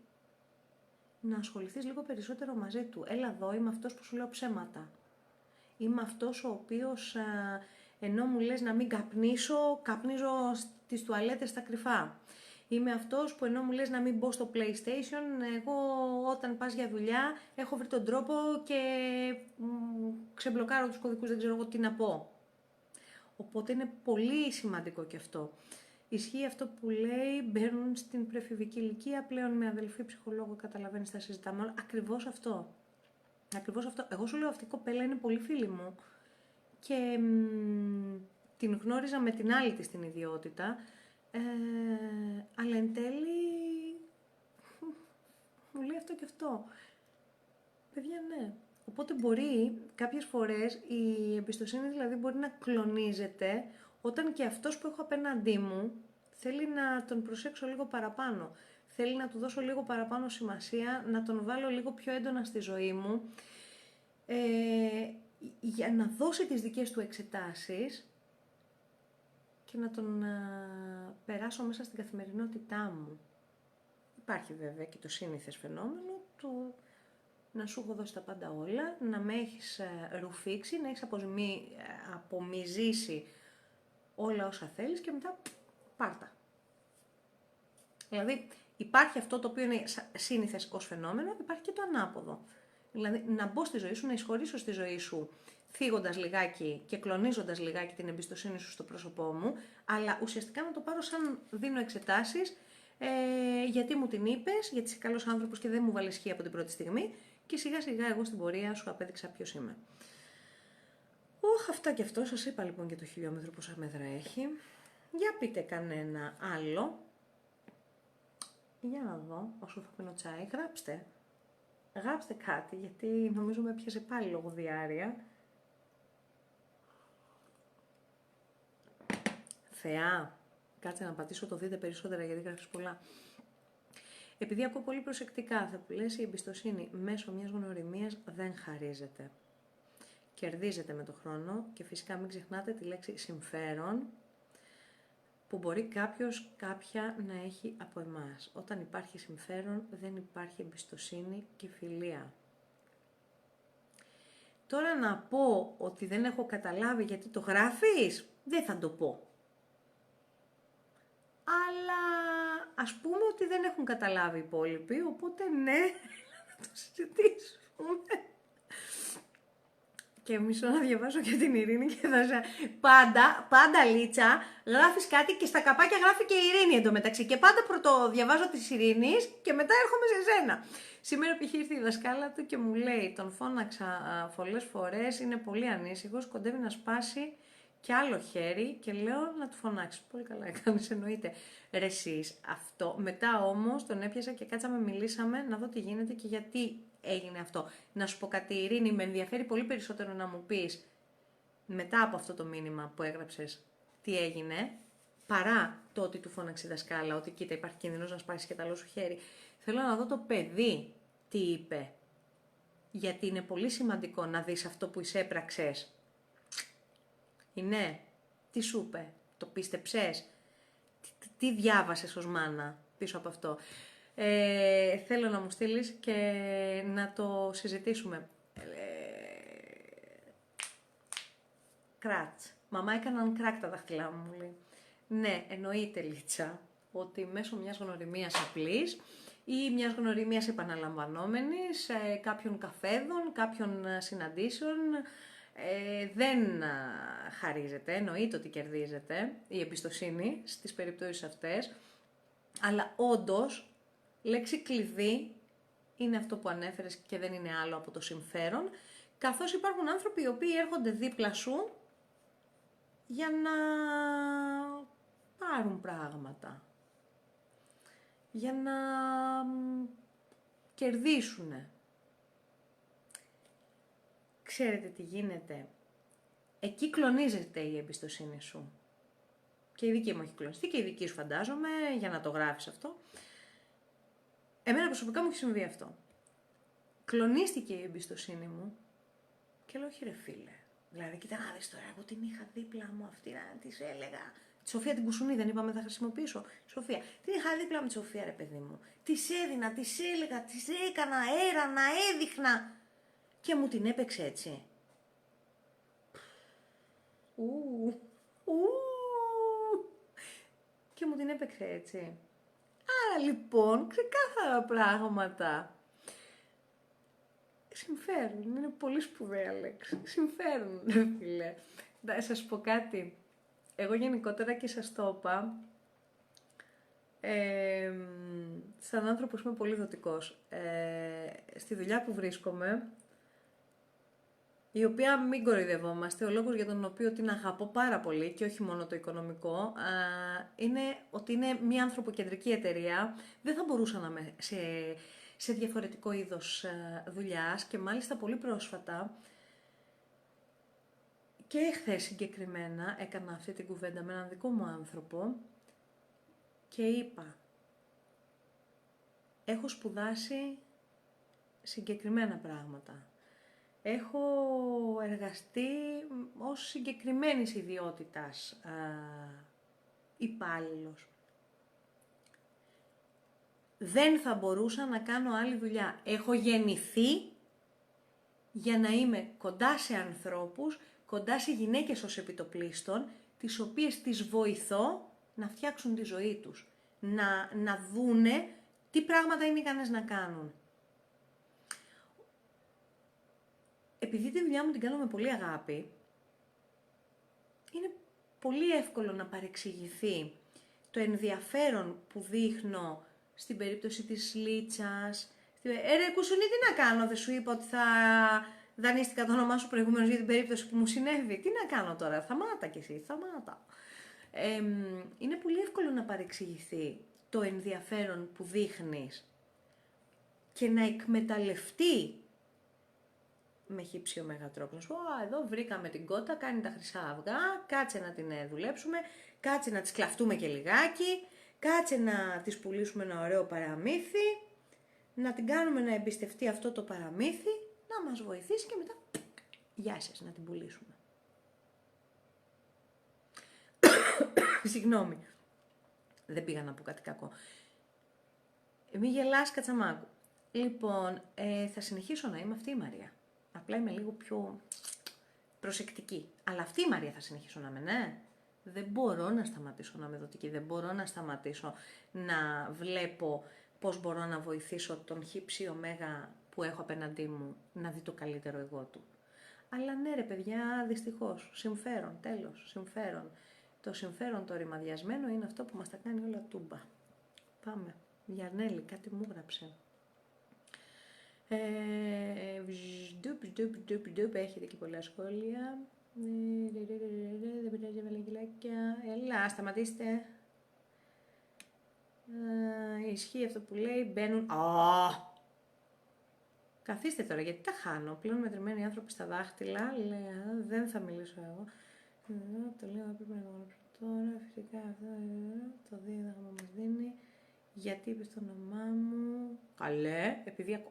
S1: να ασχοληθείς λίγο περισσότερο μαζί του. Έλα εδώ, είμαι αυτός που σου λέω ψέματα. Είμαι αυτός ο οποίος, ενώ μου λες να μην καπνίσω, καπνίζω στις τουαλέτες στα κρυφά. Είμαι αυτός που ενώ μου λες να μην μπω στο PlayStation, εγώ όταν πας για δουλειά έχω βρει τον τρόπο και ξεμπλοκάρω τους κωδικούς, δεν ξέρω εγώ τι να πω. Οπότε είναι πολύ σημαντικό και αυτό. Ισχύει αυτό που λέει, μπαίνουν στην πρεφηβική ηλικία, πλέον με αδελφή ψυχολόγο καταλαβαίνεις, τα συζητάμε όλα. Ακριβώς αυτό. Ακριβώς αυτό. Εγώ σου λέω, αυτή η κοπέλα είναι πολύ φίλη μου και την γνώριζα με την άλλη της την ιδιότητα, αλλά εν τέλει μου λέει αυτό και αυτό. Παιδιά, ναι. Οπότε μπορεί κάποιες φορές η εμπιστοσύνη δηλαδή μπορεί να κλονίζεται όταν και αυτός που έχω απέναντί μου θέλει να τον προσέξω λίγο παραπάνω. Θέλει να του δώσω λίγο παραπάνω σημασία, να τον βάλω λίγο πιο έντονα στη ζωή μου, για να δώσει τις δικές του εξετάσεις και να τον περάσω μέσα στην καθημερινότητά μου. Υπάρχει βέβαια και το σύνηθες φαινόμενο του να σου έχω δώσει τα πάντα όλα, να με έχεις ρουφήξει, να έχεις απομυζήσει όλα όσα θέλεις και μετά πάρτα. Δηλαδή υπάρχει αυτό το οποίο είναι σύνηθες ως φαινόμενο, υπάρχει και το ανάποδο. Δηλαδή να μπω στη ζωή σου, να εισχωρήσω στη ζωή σου, φύγοντας λιγάκι και κλονίζοντας λιγάκι την εμπιστοσύνη σου στο πρόσωπό μου, αλλά ουσιαστικά να το πάρω σαν δίνω εξετάσεις, γιατί μου την είπες, γιατί είσαι καλός άνθρωπος και δεν μου βάλεις χ από την πρώτη στιγμή και σιγά σιγά εγώ στην πορεία σου απέδειξα ποιος είμαι. Αυτά και αυτό, σας είπα λοιπόν και το χιλιόμετρο πόσα μέτρα έχει. Για πείτε κανένα άλλο. Για να δω, όσο θα πίνω τσάι, γράψτε κάτι, γιατί νομίζω με πιάσε πάλι λόγω διάρρεια. Θεά, κάτσε να πατήσω το δείτε περισσότερα γιατί γράφεις πολλά. Επειδή ακούω πολύ προσεκτικά, θα που λες η εμπιστοσύνη μέσω μιας γνωριμίας δεν χαρίζεται. Κερδίζεται με το χρόνο και φυσικά μην ξεχνάτε τη λέξη συμφέρον που μπορεί κάποια να έχει από εμάς. Όταν υπάρχει συμφέρον δεν υπάρχει εμπιστοσύνη και φιλία. Τώρα να πω ότι δεν έχω καταλάβει γιατί το γράφεις, δεν θα το πω. Αλλά ας πούμε ότι δεν έχουν καταλάβει οι υπόλοιποι, οπότε ναι, να το συζητήσουμε. Και μισό να διαβάσω και την Ειρήνη και θα σε... Πάντα Λίτσα, γράφεις κάτι και στα καπάκια γράφει και η Ειρήνη εντωμεταξύ. Και πάντα πρωτοδιαβάζω της Ειρήνης και μετά έρχομαι σε σένα. Σήμερα π.χ. ήρθε η δασκάλα του και μου λέει, τον φώναξα πολλές φορές, είναι πολύ ανήσυχος, κοντεύει να σπάσει κι άλλο χέρι και λέω να του φωνάξει. Πολύ καλά έκανες, εννοείται. Ρε εσείς, αυτό. Μετά όμως τον έπιασα και κάτσαμε, μιλήσαμε να δω τι γίνεται και γιατί έγινε αυτό. Να σου πω κάτι, Ειρήνη, με ενδιαφέρει πολύ περισσότερο να μου πεις μετά από αυτό το μήνυμα που έγραψες τι έγινε, παρά το ότι του φώναξε η δασκάλα, ότι κοίτα υπάρχει κίνδυνος να σπάσεις και το άλλο σου χέρι. Θέλω να δω το παιδί τι είπε. Γιατί είναι πολύ σημαντικό να δεις αυτό που εισέπραξες. Είναι, τι σου είπε, το πίστεψες, τι διάβασες ως μάνα πίσω από αυτό. Θέλω να μου στείλεις και να το συζητήσουμε. Κράτς. Μαμά έκαναν κράκ τα δάχτυλά μου, λέει. Ναι, εννοείται Λίτσα, ότι μέσω μιας γνωριμίας απλής ή μιας γνωριμίας επαναλαμβανόμενης, κάποιων καφέδων, κάποιων συναντήσεων, δεν χαρίζεται, εννοείται ότι κερδίζεται η εμπιστοσύνη στις περιπτώσεις αυτές, αλλά όντως λέξη κλειδί είναι αυτό που ανέφερες και δεν είναι άλλο από το συμφέρον, καθώς υπάρχουν άνθρωποι οι οποίοι έρχονται δίπλα σου για να πάρουν πράγματα, για να κερδίσουνε. Ξέρετε τι γίνεται, εκεί κλονίζεται η εμπιστοσύνη σου. Και η δική μου έχει κλονιστεί και η δική σου φαντάζομαι, για να το γράφεις αυτό. Εμένα προσωπικά μου έχει συμβεί αυτό. Κλονίστηκε η εμπιστοσύνη μου και λέω, όχι ρε φίλε. Δηλαδή, κοίτα να δεις τώρα, εγώ την είχα δίπλα μου αυτή, να της έλεγα Τη Σοφία την Κουσουνή δεν είπαμε θα χρησιμοποιήσω. Σοφία. Την είχα δίπλα με τη Σοφία, ρε παιδί μου. Της έδινα, της έλεγα, της έκανα, έρανα, έδειχνα. Και μου την έπαιξε έτσι. Και μου την έπαιξε έτσι. Άρα λοιπόν, ξεκάθαρα πράγματα. Συμφέρουν, είναι πολύ σπουδαία λέξη. Συμφέρουν, φίλε. Να σας πω κάτι. Εγώ γενικότερα και σας το είπα, σαν άνθρωπος είμαι πολύ δοτικός. Στη δουλειά που βρίσκομαι, η οποία μην κοροϊδευόμαστε, ο λόγος για τον οποίο την αγαπώ πάρα πολύ και όχι μόνο το οικονομικό, είναι ότι είναι μια ανθρωποκεντρική εταιρεία. Δεν θα μπορούσα να είμαι σε διαφορετικό είδος δουλειάς και μάλιστα πολύ πρόσφατα και χθες συγκεκριμένα έκανα αυτή την κουβέντα με έναν δικό μου άνθρωπο και είπα, έχω σπουδάσει συγκεκριμένα πράγματα. Έχω εργαστεί ως συγκεκριμένης ιδιότητας υπάλληλος. Δεν θα μπορούσα να κάνω άλλη δουλειά. Έχω γεννηθεί για να είμαι κοντά σε ανθρώπους, κοντά σε γυναίκες ως επιτοπλίστων, τις οποίες τις βοηθώ να φτιάξουν τη ζωή τους. Να δούνε τι πράγματα είναι ικανές να κάνουν. Επειδή τη δουλειά μου την κάνω με πολύ αγάπη, είναι πολύ εύκολο να παρεξηγηθεί το ενδιαφέρον που δείχνω στην περίπτωση της Λίτσας. Ρε Κουσουνή, τι να κάνω, δεν σου είπα ότι θα δανείστηκα το όνομά σου προηγουμένως για την περίπτωση που μου συνέβη. Τι να κάνω τώρα, θαμάτα κι εσύ, θαμάτα. Είναι πολύ εύκολο να παρεξηγηθεί το ενδιαφέρον που δείχνεις και να εκμεταλλευτεί με χύψιο μεγατρόπο. Να σου πω, εδώ βρήκαμε την κότα, κάνει τα χρυσά αυγά, κάτσε να την δουλέψουμε, κάτσε να τις κλαφτούμε και λιγάκι, κάτσε να τις πουλήσουμε ένα ωραίο παραμύθι, να την κάνουμε να εμπιστευτεί αυτό το παραμύθι, να μας βοηθήσει και μετά, γεια σας, να την πουλήσουμε. Συγγνώμη, δεν πήγα να πω κάτι κακό. Μη γελάς, Κατσαμάκου. Λοιπόν, θα συνεχίσω να είμαι αυτή η Μαρία. Απλά είμαι λίγο πιο προσεκτική. Αλλά αυτή η Μαρία θα συνεχίσω να είμαι, ναι. Δεν μπορώ να σταματήσω να είμαι δοτική. Δεν μπορώ να σταματήσω να βλέπω πώς μπορώ να βοηθήσω τον χύψη ωμέγα που έχω απέναντί μου να δει το καλύτερο εγώ του. Αλλά ναι ρε παιδιά, δυστυχώς, συμφέρον, τέλος, συμφέρον. Το συμφέρον το ρημαδιασμένο είναι αυτό που μας τα κάνει όλα τούμπα. Πάμε. Γιαννέλη, κάτι μου γράψε. Έχετε και πολλά σχόλια. Δεν πειράζει, βαλεγγυλάκια. Έλα, σταματήστε. Ισχύει αυτό που λέει, μπαίνουν... Καθίστε τώρα, γιατί τα χάνω. Πλέον μετρημένοι άνθρωποι στα δάχτυλα. Λέω, δεν θα μιλήσω εγώ. Το λέω, πρέπει να το τώρα. Φυσικά αυτό το δίδαγμα μας δίνει. Γιατί είπες το όνομά μου. Καλέ, επειδή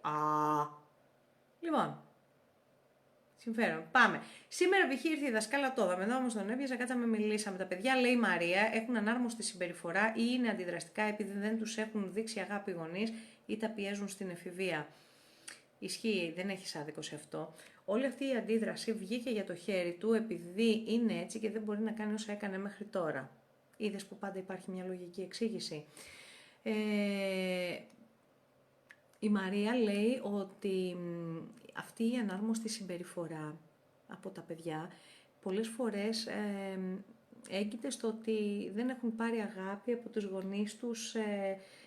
S1: Λοιπόν, συμφέρον. Πάμε. Σήμερα π.χ. ήρθε η δασκάλα Τόδα. Μετά όμως τον έπιαζα, κάτσαμε, μιλήσαμε. Τα παιδιά, λέει η Μαρία, έχουν ανάρμοστη συμπεριφορά ή είναι αντιδραστικά επειδή δεν τους έχουν δείξει αγάπη οι γονείς ή τα πιέζουν στην εφηβεία. Ισχύει, δεν έχεις άδικο σε αυτό. Όλη αυτή η αντίδραση βγήκε για το χέρι του επειδή είναι έτσι και δεν μπορεί να κάνει όσα έκανε μέχρι τώρα. Είδες που πάντα υπάρχει μια λογική εξήγηση. Η Μαρία λέει ότι αυτή η ανάρμοστη συμπεριφορά από τα παιδιά πολλές φορές έγκυται στο ότι δεν έχουν πάρει αγάπη από τους γονείς τους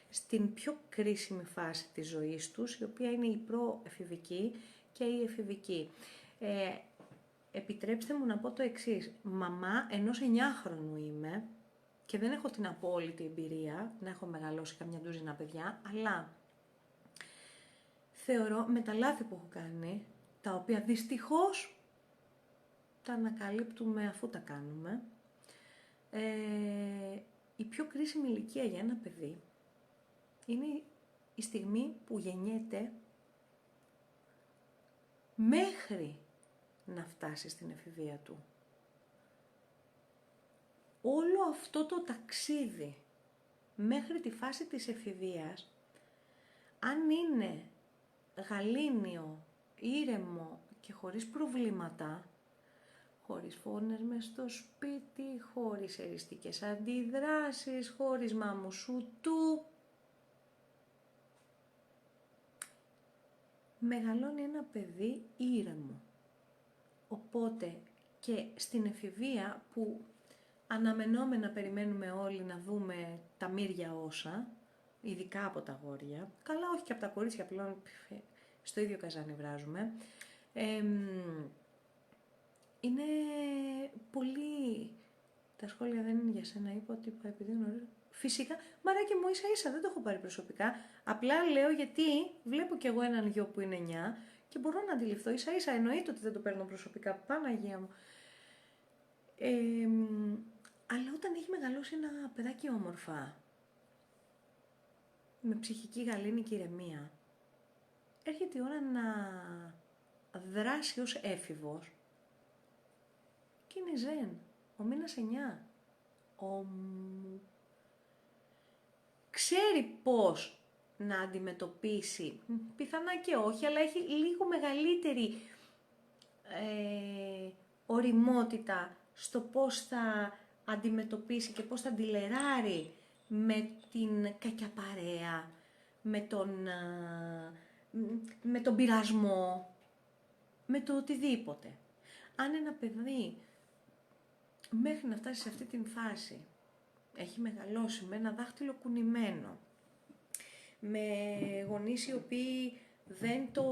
S1: στην πιο κρίσιμη φάση της ζωής τους, η οποία είναι η προεφηβική και η εφηβική. Επιτρέψτε μου να πω το εξής. Μαμά ενός 9χρονου είμαι και δεν έχω την απόλυτη εμπειρία να έχω μεγαλώσει καμιά ντουζίνα παιδιά, αλλά θεωρώ με τα λάθη που έχω κάνει, τα οποία δυστυχώς τα ανακαλύπτουμε αφού τα κάνουμε, η πιο κρίσιμη ηλικία για ένα παιδί είναι η στιγμή που γεννιέται μέχρι να φτάσει στην εφηβεία του. όλο αυτό το ταξίδι μέχρι τη φάση της εφηβείας, αν είναι γαλήνιο, ήρεμο και χωρίς προβλήματα, χωρίς φόνες μες στο σπίτι, χωρίς εριστικές αντιδράσεις, χωρίς μαμουσουτού, μεγαλώνει ένα παιδί ήρεμο. Οπότε και στην εφηβεία που αναμενόμενα περιμένουμε όλοι να δούμε τα μύρια όσα, ειδικά από τα αγόρια, καλά όχι και από τα κορίτσια πλέον, στο ίδιο καζάνι βράζουμε, είναι πολύ... Τα σχόλια δεν είναι για σένα, είπα ότι είπα επειδή γνωρίζω. Φυσικά, μαράκι μου ίσα ίσα, δεν το έχω πάρει προσωπικά. Απλά λέω γιατί βλέπω κι εγώ έναν γιο που είναι 9 και μπορώ να αντιληφθώ ίσα ίσα. Εννοείται ότι δεν το παίρνω προσωπικά, Παναγία μου. Αλλά όταν έχει μεγαλώσει ένα παιδάκι όμορφα, με ψυχική γαλήνη και ηρεμία, έρχεται η ώρα να δράσει ως έφηβος και είναι ζεν. Ο μήνας 9. Ξέρει πώς να αντιμετωπίσει, πιθανά και όχι, αλλά έχει λίγο μεγαλύτερη οριμότητα στο πώς θα αντιμετωπίσει και πώς θα αντιλεράρει με την κακιά παρέα, με τον πειρασμό, με το οτιδήποτε. Αν ένα παιδί μέχρι να φτάσει σε αυτή την φάση έχει μεγαλώσει με ένα δάχτυλο κουνημένο, με γονείς οι οποίοι δεν το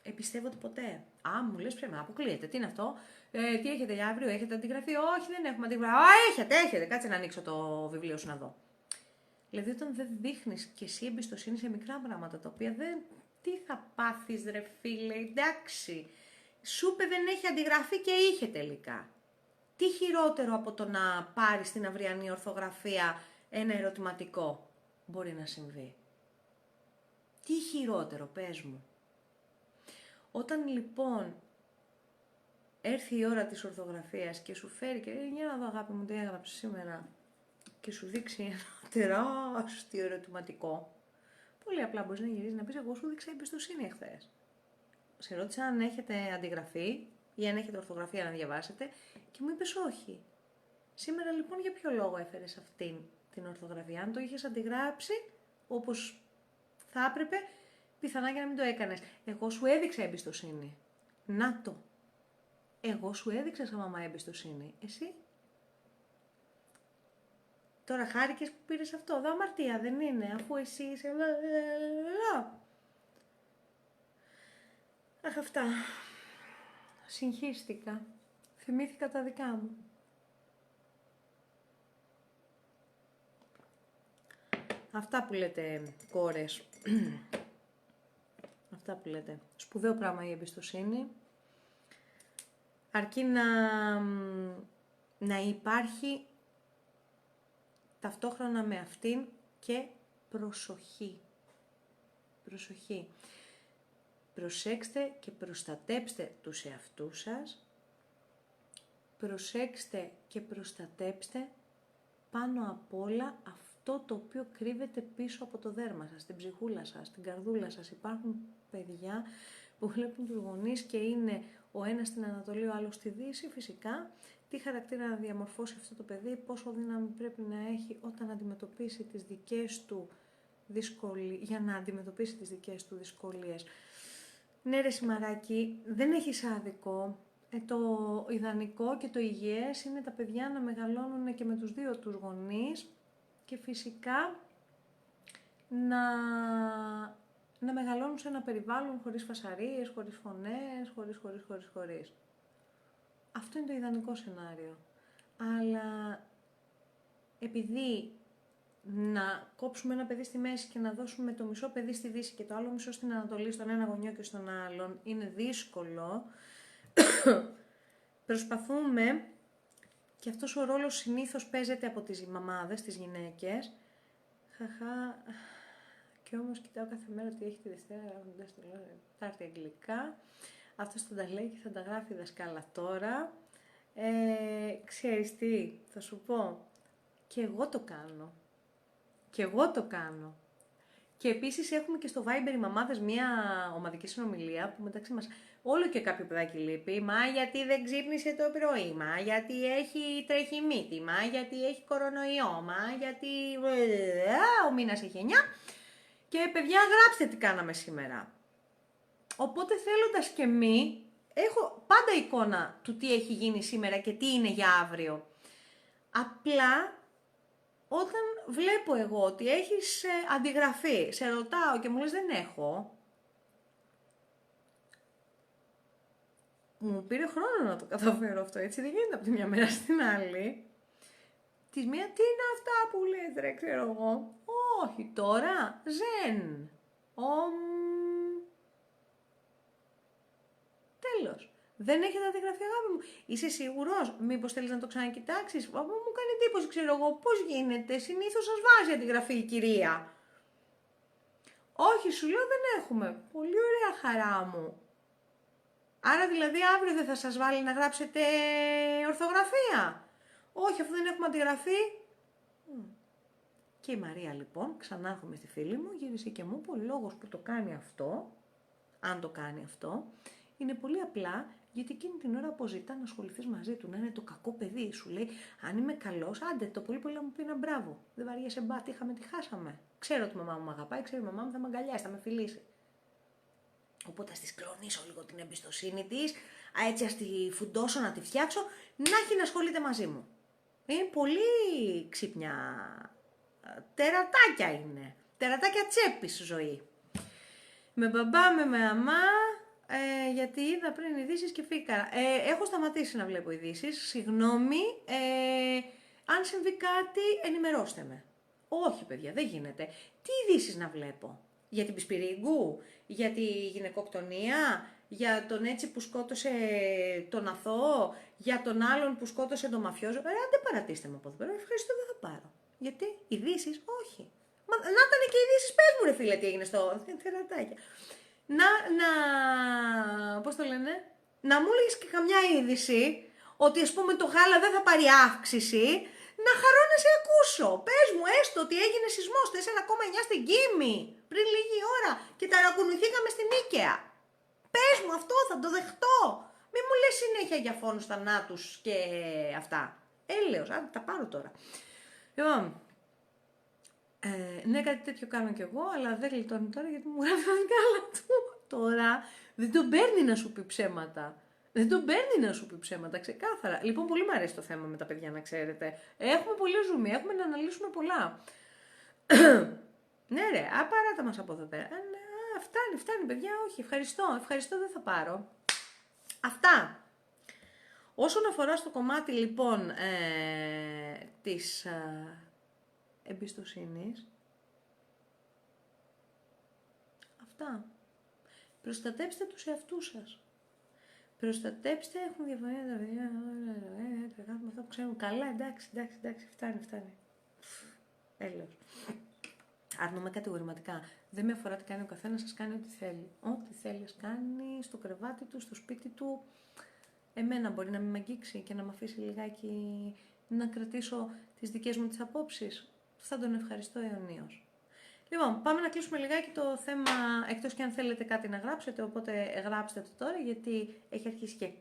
S1: εμπιστεύονται ποτέ. Α, μου λες ψέμα, αποκλείεται, τι είναι αυτό, τι έχετε για αύριο, έχετε αντιγραφεί, όχι δεν έχουμε αντιγραφεί, έχετε, κάτσε να ανοίξω το βιβλίο σου να δω. Δηλαδή όταν δεν δείχνεις και εσύ εμπιστοσύνη σε μικρά πράγματα τα οποία δεν, τι θα πάθεις ρε φίλε, εντάξει, σου είπε δεν έχει αντιγραφεί και είχε τελικά. Τι χειρότερο από το να πάρεις στην αυριανή ορθογραφία ένα ερωτηματικό μπορεί να συμβεί. Τι χειρότερο, πες μου. Όταν λοιπόν έρθει η ώρα της ορθογραφίας και σου φέρει και για να δω αγάπη μου τι έγραψε σήμερα και σου δείξει ένα τεράστιο ερωτηματικό, πολύ απλά μπορείς να γυρίσεις να πεις εγώ σου δείξα εμπιστοσύνη εχθές. Σε ρώτησα αν έχετε αντιγραφεί ή αν έχετε ορθογραφία να διαβάσετε και μου είπες όχι. Σήμερα λοιπόν για ποιο λόγο έφερες αυτήν την ορθογραφία? Αν το είχες αντιγράψει όπως θα έπρεπε, πιθανά για να μην το έκανες. Εγώ σου έδειξα εμπιστοσύνη. Να το. Εγώ σου έδειξα σαν μαμά εμπιστοσύνη. Εσύ. Τώρα χάρηκες που πήρες αυτό. Εδώ αμαρτία δεν είναι, αφού εσύ είσαι... Αχ, αυτά. Συγχύστηκα. Θυμήθηκα τα δικά μου. Αυτά που λέτε, κόρες. Αυτά που λέτε. Σπουδαίο πράγμα η εμπιστοσύνη. Αρκεί να υπάρχει ταυτόχρονα με αυτήν και προσοχή. Προσοχή. Προσέξτε και προστατέψτε τους εαυτούς σας. Προσέξτε και προστατέψτε πάνω απ' όλα αυτό το οποίο κρύβεται πίσω από το δέρμα σας, την ψυχούλα σας, την καρδούλα σας. Υπάρχουν παιδιά που βλέπουν τους γονείς και είναι ο ένας στην Ανατολή, ο άλλος στη Δύση. Φυσικά, τι χαρακτήρα να διαμορφώσει αυτό το παιδί, πόσο δύναμη πρέπει να έχει όταν αντιμετωπίσει τις δικές του δυσκολίες, για να αντιμετωπίσει τις δικές του δυσκολίες. Ναι ρε σημαράκι, δεν έχεις άδικο. Το ιδανικό και το υγιές είναι τα παιδιά να μεγαλώνουν και με τους δύο τους γονείς και φυσικά να μεγαλώνουν σε ένα περιβάλλον χωρίς φασαρίες, χωρίς φωνές, χωρίς. Αυτό είναι το ιδανικό σενάριο. Αλλά επειδή να κόψουμε ένα παιδί στη μέση και να δώσουμε το μισό παιδί στη Δύση και το άλλο μισό στην Ανατολή, στον ένα γονιό και στον άλλον, είναι δύσκολο. Προσπαθούμε, και αυτός ο ρόλος συνήθως παίζεται από τις μαμάδες, τις γυναίκες. Χαχά, και όμως κοιτάω κάθε μέρα τι έχει τη Δευτέρα, θα έρθει αγγλικά. Αυτός θα τα λέει και θα τα γράφει η δασκάλα τώρα. Ξέρεις τι, θα σου πω. Και εγώ το κάνω. Και εγώ το κάνω. Και επίσης έχουμε και στο Viber οι μαμάδες μια ομαδική συνομιλία που μεταξύ μας όλο και κάποιο παιδάκι λείπει. Μα γιατί δεν ξύπνησε το πρωί, μα γιατί τρέχει μύτη, μα γιατί έχει κορονοϊό, μα γιατί ο μήνας έχει 9. Και παιδιά, γράψτε τι κάναμε σήμερα. Οπότε θέλοντας και μη, έχω πάντα εικόνα του τι έχει γίνει σήμερα και τι είναι για αύριο. Απλά όταν βλέπω εγώ ότι έχεις αντιγραφεί, σε ρωτάω και μου λες δεν έχω, μου πήρε χρόνο να το καταφέρω αυτό, έτσι δεν γίνεται από τη μια μέρα στην άλλη. Της μία, τι είναι αυτά που λες ρε, ξέρω εγώ. Όχι, τώρα, ζεν. Τέλος. Δεν έχετε αντιγραφεί, αγάπη μου. Είσαι σίγουρος, μήπως θέλεις να το ξανακοιτάξεις. Μου κάνει εντύπωση, ξέρω εγώ, πώς γίνεται. Συνήθως σας βάζει αντιγραφή η κυρία. Όχι, σου λέω δεν έχουμε. Πολύ ωραία, χαρά μου. Άρα δηλαδή αύριο δεν θα σας βάλει να γράψετε ορθογραφία. Όχι, αφού δεν έχουμε αντιγραφή. Και η Μαρία λοιπόν, ξανά έρχομαι στη φίλη μου, γύρισε και μου είπε ο λόγος που το κάνει αυτό, αν το κάνει αυτό, είναι πολύ απλά γιατί εκείνη την ώρα αποζητά να ασχοληθείς μαζί του, να είναι το κακό παιδί. Σου λέει, αν είμαι καλός, άντε το πολύ πολύ να μου πει ένα μπράβο. Δεν βαριέσαι μπα, τι είχαμε, τι χάσαμε. Ξέρω ότι η μαμά μου αγαπάει, ξέρω ότι η μαμά μου θα με αγκαλιάσει, θα με φιλήσει. Οπότε ας της κλονίσω λίγο την εμπιστοσύνη της, έτσι ας τη φουντώσω, να τη φτιάξω, να έχει να ασχολείται μαζί μου. Είναι πολύ ξύπνια. Τερατάκια είναι. Τερατάκια τσέπης ζωή. Με μπαμπά, με μαμά, γιατί είδα πριν ειδήσεις και φύγα. Έχω σταματήσει να βλέπω ειδήσεις. Συγγνώμη, αν συμβεί κάτι, ενημερώστε με. Όχι, παιδιά, δεν γίνεται. Τι ειδήσεις να βλέπω? Για την Πισπυρίγκου, για τη γυναικοκτονία, για τον έτσι που σκότωσε τον αθώο, για τον άλλον που σκότωσε τον μαφιόζο. Δεν παρατήστε με από εδώ πέρα. Ευχαριστώ, δεν θα πάρω. Γιατί, ειδήσεις, όχι. Μα να ήταν και ειδήσεις, πες μου ρε φίλε τι έγινε στο τερατάκια. Πώς το λένε, να μου λες και καμιά είδηση, ότι ας πούμε το γάλα δεν θα πάρει αύξηση, να χαρώ να σε ακούσω. Πες μου έστω ότι έγινε σεισμός 4,9 στην Κίμη πριν λίγη ώρα και ταρακουνηθήκαμε στην Νίκαια. Πες μου αυτό, θα το δεχτώ. Μη μου λες συνέχεια για φόνους θανάτους και αυτά. Έλεος, άντε τα πάρω τώρα. Λοιπόν, ναι, κάτι τέτοιο κάνω κι εγώ, αλλά δεν γλιτώνει τώρα γιατί μου γράφει τα δικά του. Τώρα δεν τον παίρνει να σου πει ψέματα. Δεν τον παίρνει να σου πει ψέματα, ξεκάθαρα. Λοιπόν, πολύ μου αρέσει το θέμα με τα παιδιά, να ξέρετε. Έχουμε πολύ ζουμί, έχουμε να αναλύσουμε πολλά. Ναι, ρε, παράτα μας από εδώ πέρα. Φτάνει, παιδιά, όχι. Ευχαριστώ, δεν θα πάρω. Αυτά. Όσον αφορά στο κομμάτι, λοιπόν, της εμπιστοσύνης, αυτά. Προστατέψτε τους εαυτούς σας. Προστατέψτε, έχουν διαφωνία τα παιδιά, κάνουμε αυτά που ξέρουν καλά, εντάξει, φτάνει. Έλεος. Αρνούμε κατηγορηματικά. Δεν με αφορά τι κάνει ο καθένας, σας κάνει ό,τι θέλει. Ό,τι θέλει, ας κάνει στο κρεβάτι του, στο σπίτι του. Εμένα μπορεί να με αγγίξει και να με αφήσει λιγάκι να κρατήσω τις δικές μου τις απόψεις. Θα τον ευχαριστώ αιωνίως. Λοιπόν, πάμε να κλείσουμε λιγάκι το θέμα, εκτός και αν θέλετε κάτι να γράψετε, οπότε γράψτε το τώρα, γιατί έχει αρχίσει και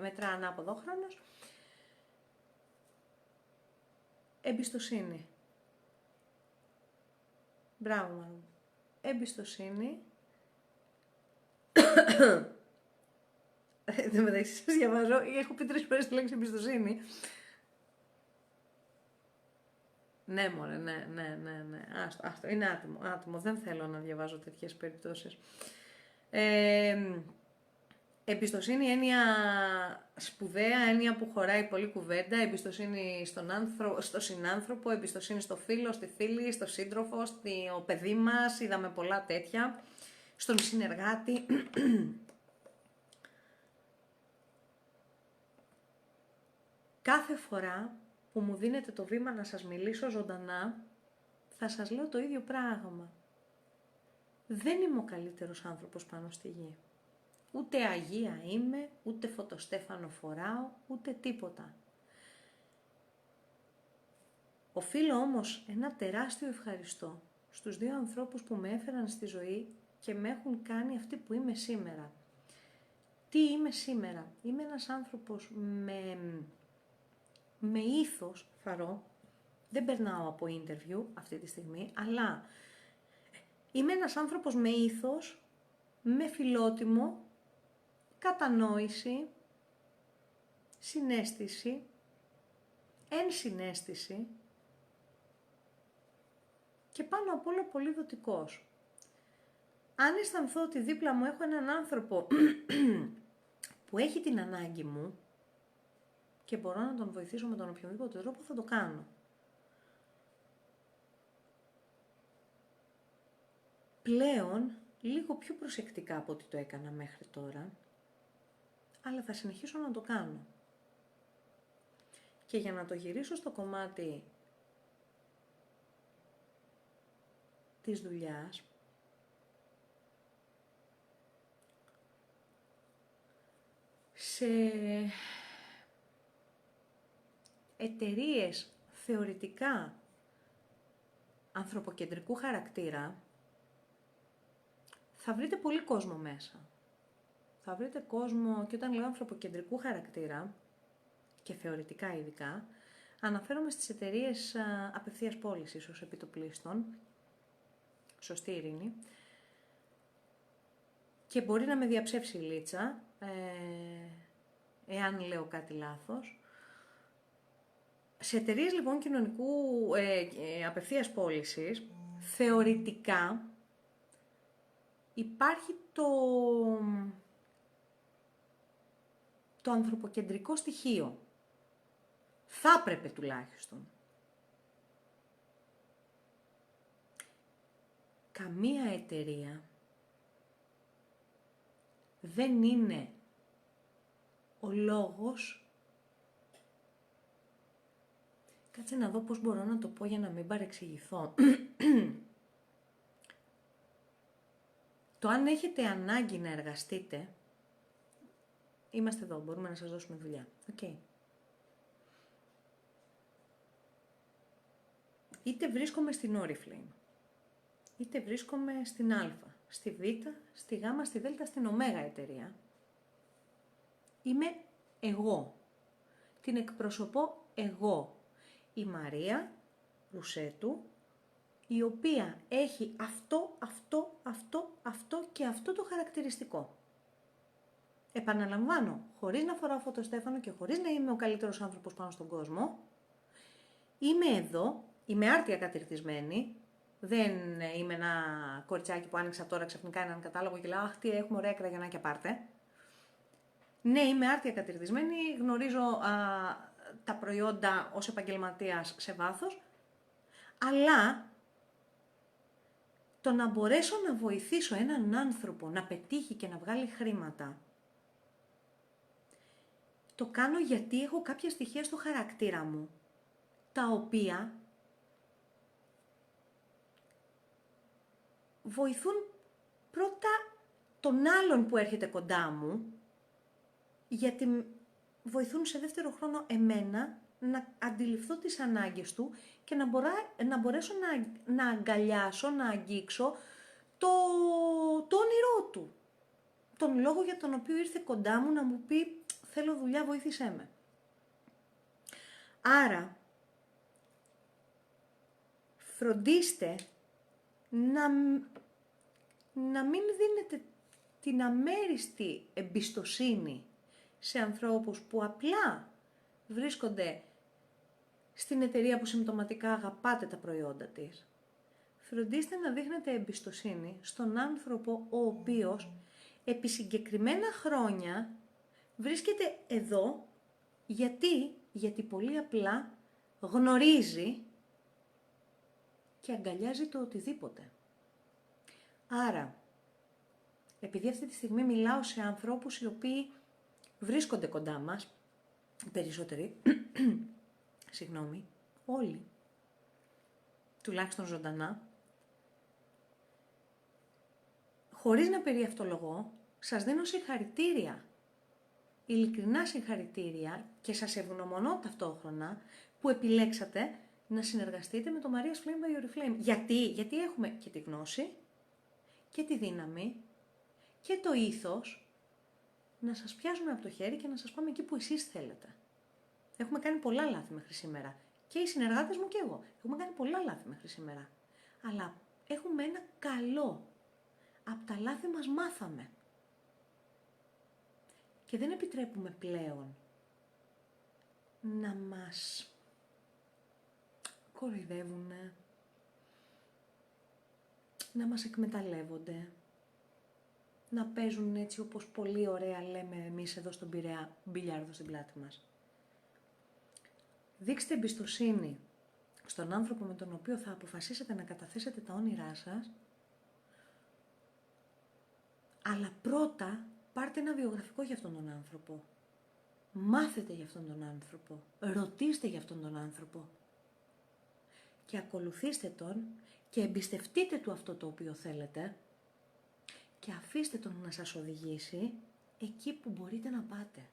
S1: μετρά ανάποδο χρόνος. Εμπιστοσύνη. Μπράβο, μάλλον. Εμπιστοσύνη. Δεν μεταξύ σας διαβάζω, έχω πει 3 φορές τη λέξη εμπιστοσύνη. Ναι, μωρέ, ναι. Άστο, είναι άτιμο. Δεν θέλω να διαβάζω τέτοιες περιπτώσεις. Εμπιστοσύνη, έννοια σπουδαία, έννοια που χωράει πολύ κουβέντα. Εμπιστοσύνη στο συνάνθρωπο, εμπιστοσύνη στο φίλο, στη φίλη, στο σύντροφο, στο παιδί μας. Είδαμε πολλά τέτοια. Στον συνεργάτη. Κάθε φορά που μου δίνετε το βήμα να σας μιλήσω ζωντανά, θα σας λέω το ίδιο πράγμα. Δεν είμαι ο καλύτερος άνθρωπος πάνω στη γη. Ούτε Αγία είμαι, ούτε φωτοστέφανο φοράω, ούτε τίποτα. Οφείλω όμως ένα τεράστιο ευχαριστώ στους δύο ανθρώπους που με έφεραν στη ζωή και με έχουν κάνει αυτή που είμαι σήμερα. Τι είμαι σήμερα? Είμαι ένας άνθρωπος με ήθος, θαρώ, δεν περνάω από interview αυτή τη στιγμή, αλλά είμαι ένας άνθρωπος με ήθος, με φιλότιμο, κατανόηση, συναίσθηση, ενσυναίσθηση και πάνω απ' όλα πολύ δοτικός. Αν αισθανθώ ότι δίπλα μου έχω έναν άνθρωπο που έχει την ανάγκη μου και μπορώ να τον βοηθήσω με τον οποιοδήποτε τρόπο, θα το κάνω. Πλέον, λίγο πιο προσεκτικά από ό,τι το έκανα μέχρι τώρα, αλλά θα συνεχίσω να το κάνω. Και για να το γυρίσω στο κομμάτι της δουλειάς, σε εταιρείες θεωρητικά ανθρωποκεντρικού χαρακτήρα, θα βρείτε πολύ κόσμο μέσα. Θα βρείτε κόσμο, και όταν λέω ανθρωποκεντρικού χαρακτήρα, και θεωρητικά ειδικά, αναφέρομαι στις εταιρείες απευθείας πώλησης ως επιτοπλίστων, σωστή ειρήνη, και μπορεί να με διαψεύσει η Λίτσα, εάν λέω κάτι λάθος. Σε εταιρείες λοιπόν κοινωνικού απευθείας πώλησης, θεωρητικά υπάρχει το ανθρωποκεντρικό στοιχείο. Θα έπρεπε τουλάχιστον. Καμία εταιρεία δεν είναι ο λόγος. Κάτσε να δω πώς μπορώ να το πω για να μην παρεξηγηθώ. Το αν έχετε ανάγκη να εργαστείτε, είμαστε εδώ, μπορούμε να σας δώσουμε δουλειά. Okay. Είτε βρίσκομαι στην Oriflame, είτε βρίσκομαι στην Α, στη Β, στη Γ, στη Δ, στην Ω εταιρεία. Είμαι εγώ. Την εκπροσωπώ εγώ. Η Μαρία Ρουσέτου, η οποία έχει αυτό και αυτό το χαρακτηριστικό. Επαναλαμβάνω, χωρίς να φοράω φωτοστέφανο και χωρίς να είμαι ο καλύτερος άνθρωπος πάνω στον κόσμο, είμαι εδώ, είμαι άρτια κατηρτισμένη, δεν είμαι ένα κοριτσάκι που άνοιξα τώρα ξαφνικά έναν κατάλογο και λέω «Αχ, τι έχουμε ωραία κραγιονάκια, πάρτε». Ναι, είμαι άρτια κατηρτισμένη, γνωρίζω τα προϊόντα ως επαγγελματίας σε βάθος, αλλά το να μπορέσω να βοηθήσω έναν άνθρωπο να πετύχει και να βγάλει χρήματα, το κάνω γιατί έχω κάποια στοιχεία στο χαρακτήρα μου, τα οποία βοηθούν πρώτα τον άλλον που έρχεται κοντά μου, γιατί βοηθούν σε δεύτερο χρόνο εμένα να αντιληφθώ τις ανάγκες του και να μπορέσω να αγκαλιάσω, να αγγίξω το όνειρό του. Τον λόγο για τον οποίο ήρθε κοντά μου να μου πει «Θέλω δουλειά, βοήθησέ με». Άρα, φροντίστε να μην δίνετε την αμέριστη εμπιστοσύνη σε ανθρώπους που απλά βρίσκονται στην εταιρεία που συμπτωματικά αγαπάτε τα προϊόντα της. Φροντίστε να δείχνετε εμπιστοσύνη στον άνθρωπο ο οποίος επί συγκεκριμένα χρόνια βρίσκεται εδώ γιατί πολύ απλά γνωρίζει και αγκαλιάζει το οτιδήποτε. Άρα, επειδή αυτή τη στιγμή μιλάω σε ανθρώπους οι οποίοι βρίσκονται κοντά μας, περισσότεροι, συγγνώμη, όλοι, τουλάχιστον ζωντανά, χωρίς να περιευτολογώ, Σας δίνω συγχαρητήρια. Ειλικρινά συγχαρητήρια και σας ευγνωμονώ ταυτόχρονα που επιλέξατε να συνεργαστείτε με το Maria's Flame by Oriflame. Γιατί έχουμε και τη γνώση και τη δύναμη και το ήθος να σας πιάσουμε από το χέρι και να σας πάμε εκεί που εσείς θέλετε. Έχουμε κάνει πολλά λάθη μέχρι σήμερα. Και οι συνεργάτες μου και εγώ. Έχουμε κάνει πολλά λάθη μέχρι σήμερα. Αλλά έχουμε ένα καλό. Από τα λάθη μας μάθαμε. Και δεν επιτρέπουμε πλέον να μας κοροϊδεύουν, να μας εκμεταλλεύονται, να παίζουν έτσι όπως πολύ ωραία λέμε εμείς εδώ στον Πειραιά, μπιλιάρδο στην πλάτη μας. Δείξτε εμπιστοσύνη στον άνθρωπο με τον οποίο θα αποφασίσετε να καταθέσετε τα όνειρά σας, αλλά πρώτα πάρτε ένα βιογραφικό για αυτόν τον άνθρωπο. Μάθετε για αυτόν τον άνθρωπο. Ρωτήστε για αυτόν τον άνθρωπο. Και ακολουθήστε τον και εμπιστευτείτε του αυτό το οποίο θέλετε και αφήστε τον να σας οδηγήσει εκεί που μπορείτε να πάτε.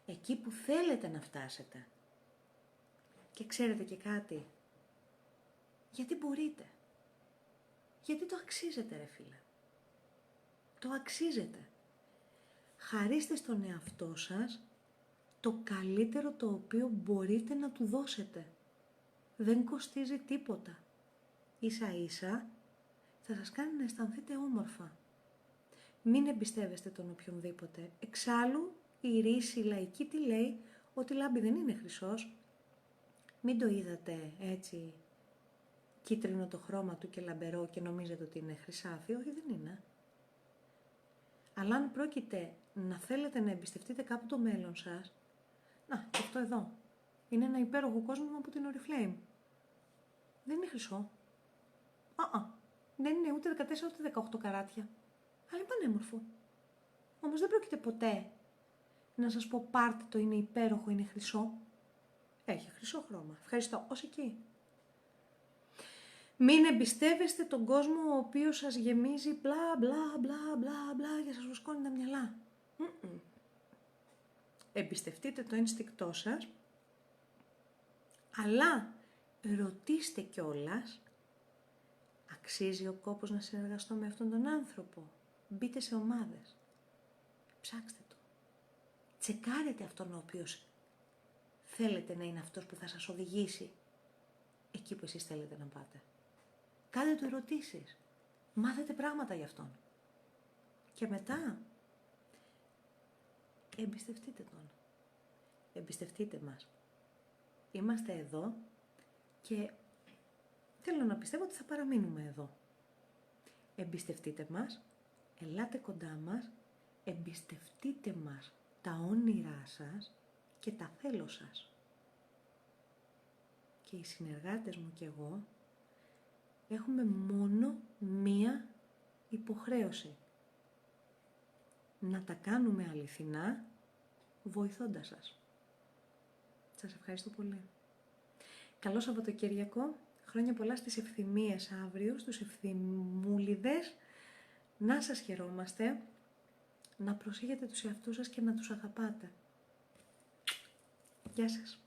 S1: Εκεί που θέλετε να φτάσετε. Και ξέρετε και κάτι. Γιατί μπορείτε. Γιατί το αξίζετε ρε φίλε. Το αξίζετε. Χαρίστε στον εαυτό σας το καλύτερο το οποίο μπορείτε να του δώσετε. Δεν κοστίζει τίποτα. Ίσα ίσα θα σας κάνει να αισθανθείτε όμορφα. Μην εμπιστεύεστε τον οποιονδήποτε. Εξάλλου η ρίση λαϊκή τι λέει, ότι λάμπη δεν είναι χρυσός. Μην το είδατε έτσι κίτρινο το χρώμα του και λαμπερό και νομίζετε ότι είναι χρυσάφι. Όχι, δεν είναι. Αλλά αν πρόκειται να θέλετε να εμπιστευτείτε κάπου το μέλλον σας, να, και αυτό εδώ. Είναι ένα υπέροχο κόσμο από την Oriflame. Δεν είναι χρυσό. Δεν είναι ούτε 14 ούτε 18 καράτια. Αλλά είναι πανέμορφο. Όμως δεν πρόκειται ποτέ να σας πω πάρτε το, είναι υπέροχο, είναι χρυσό. Έχει χρυσό χρώμα. Ευχαριστώ. Ως εκεί. Μην εμπιστεύεστε τον κόσμο ο οποίος σας γεμίζει μπλα μπλα μπλα μπλα μπλα και σας βοσκώνει τα μυαλά. Εμπιστευτείτε το ένστικτό σας, αλλά ρωτήστε κιόλας, αξίζει ο κόπος να συνεργαστώ με αυτόν τον άνθρωπο. Μπείτε σε ομάδες. Ψάξτε το. Τσεκάρετε αυτόν ο οποίος θέλετε να είναι αυτός που θα σας οδηγήσει εκεί που εσείς θέλετε να πάτε. Κάντε του ερωτήσεις. Μάθετε πράγματα γι' αυτόν. Και μετά εμπιστευτείτε τον. Εμπιστευτείτε μας. Είμαστε εδώ και θέλω να πιστεύω ότι θα παραμείνουμε εδώ. Εμπιστευτείτε μας, ελάτε κοντά μας, εμπιστευτείτε μας τα όνειρά σας και τα θέλω σας. Και οι συνεργάτες μου και εγώ έχουμε μόνο μία υποχρέωση. Να τα κάνουμε αληθινά, βοηθώντας σας. Σας ευχαριστώ πολύ. Καλό Σαββατοκύριακο. Χρόνια πολλά στις ευθυμίες αύριο, στους ευθυμούλιδες. Να σας χαιρόμαστε, να προσέχετε τους εαυτούς σας και να τους αγαπάτε. Γεια σας.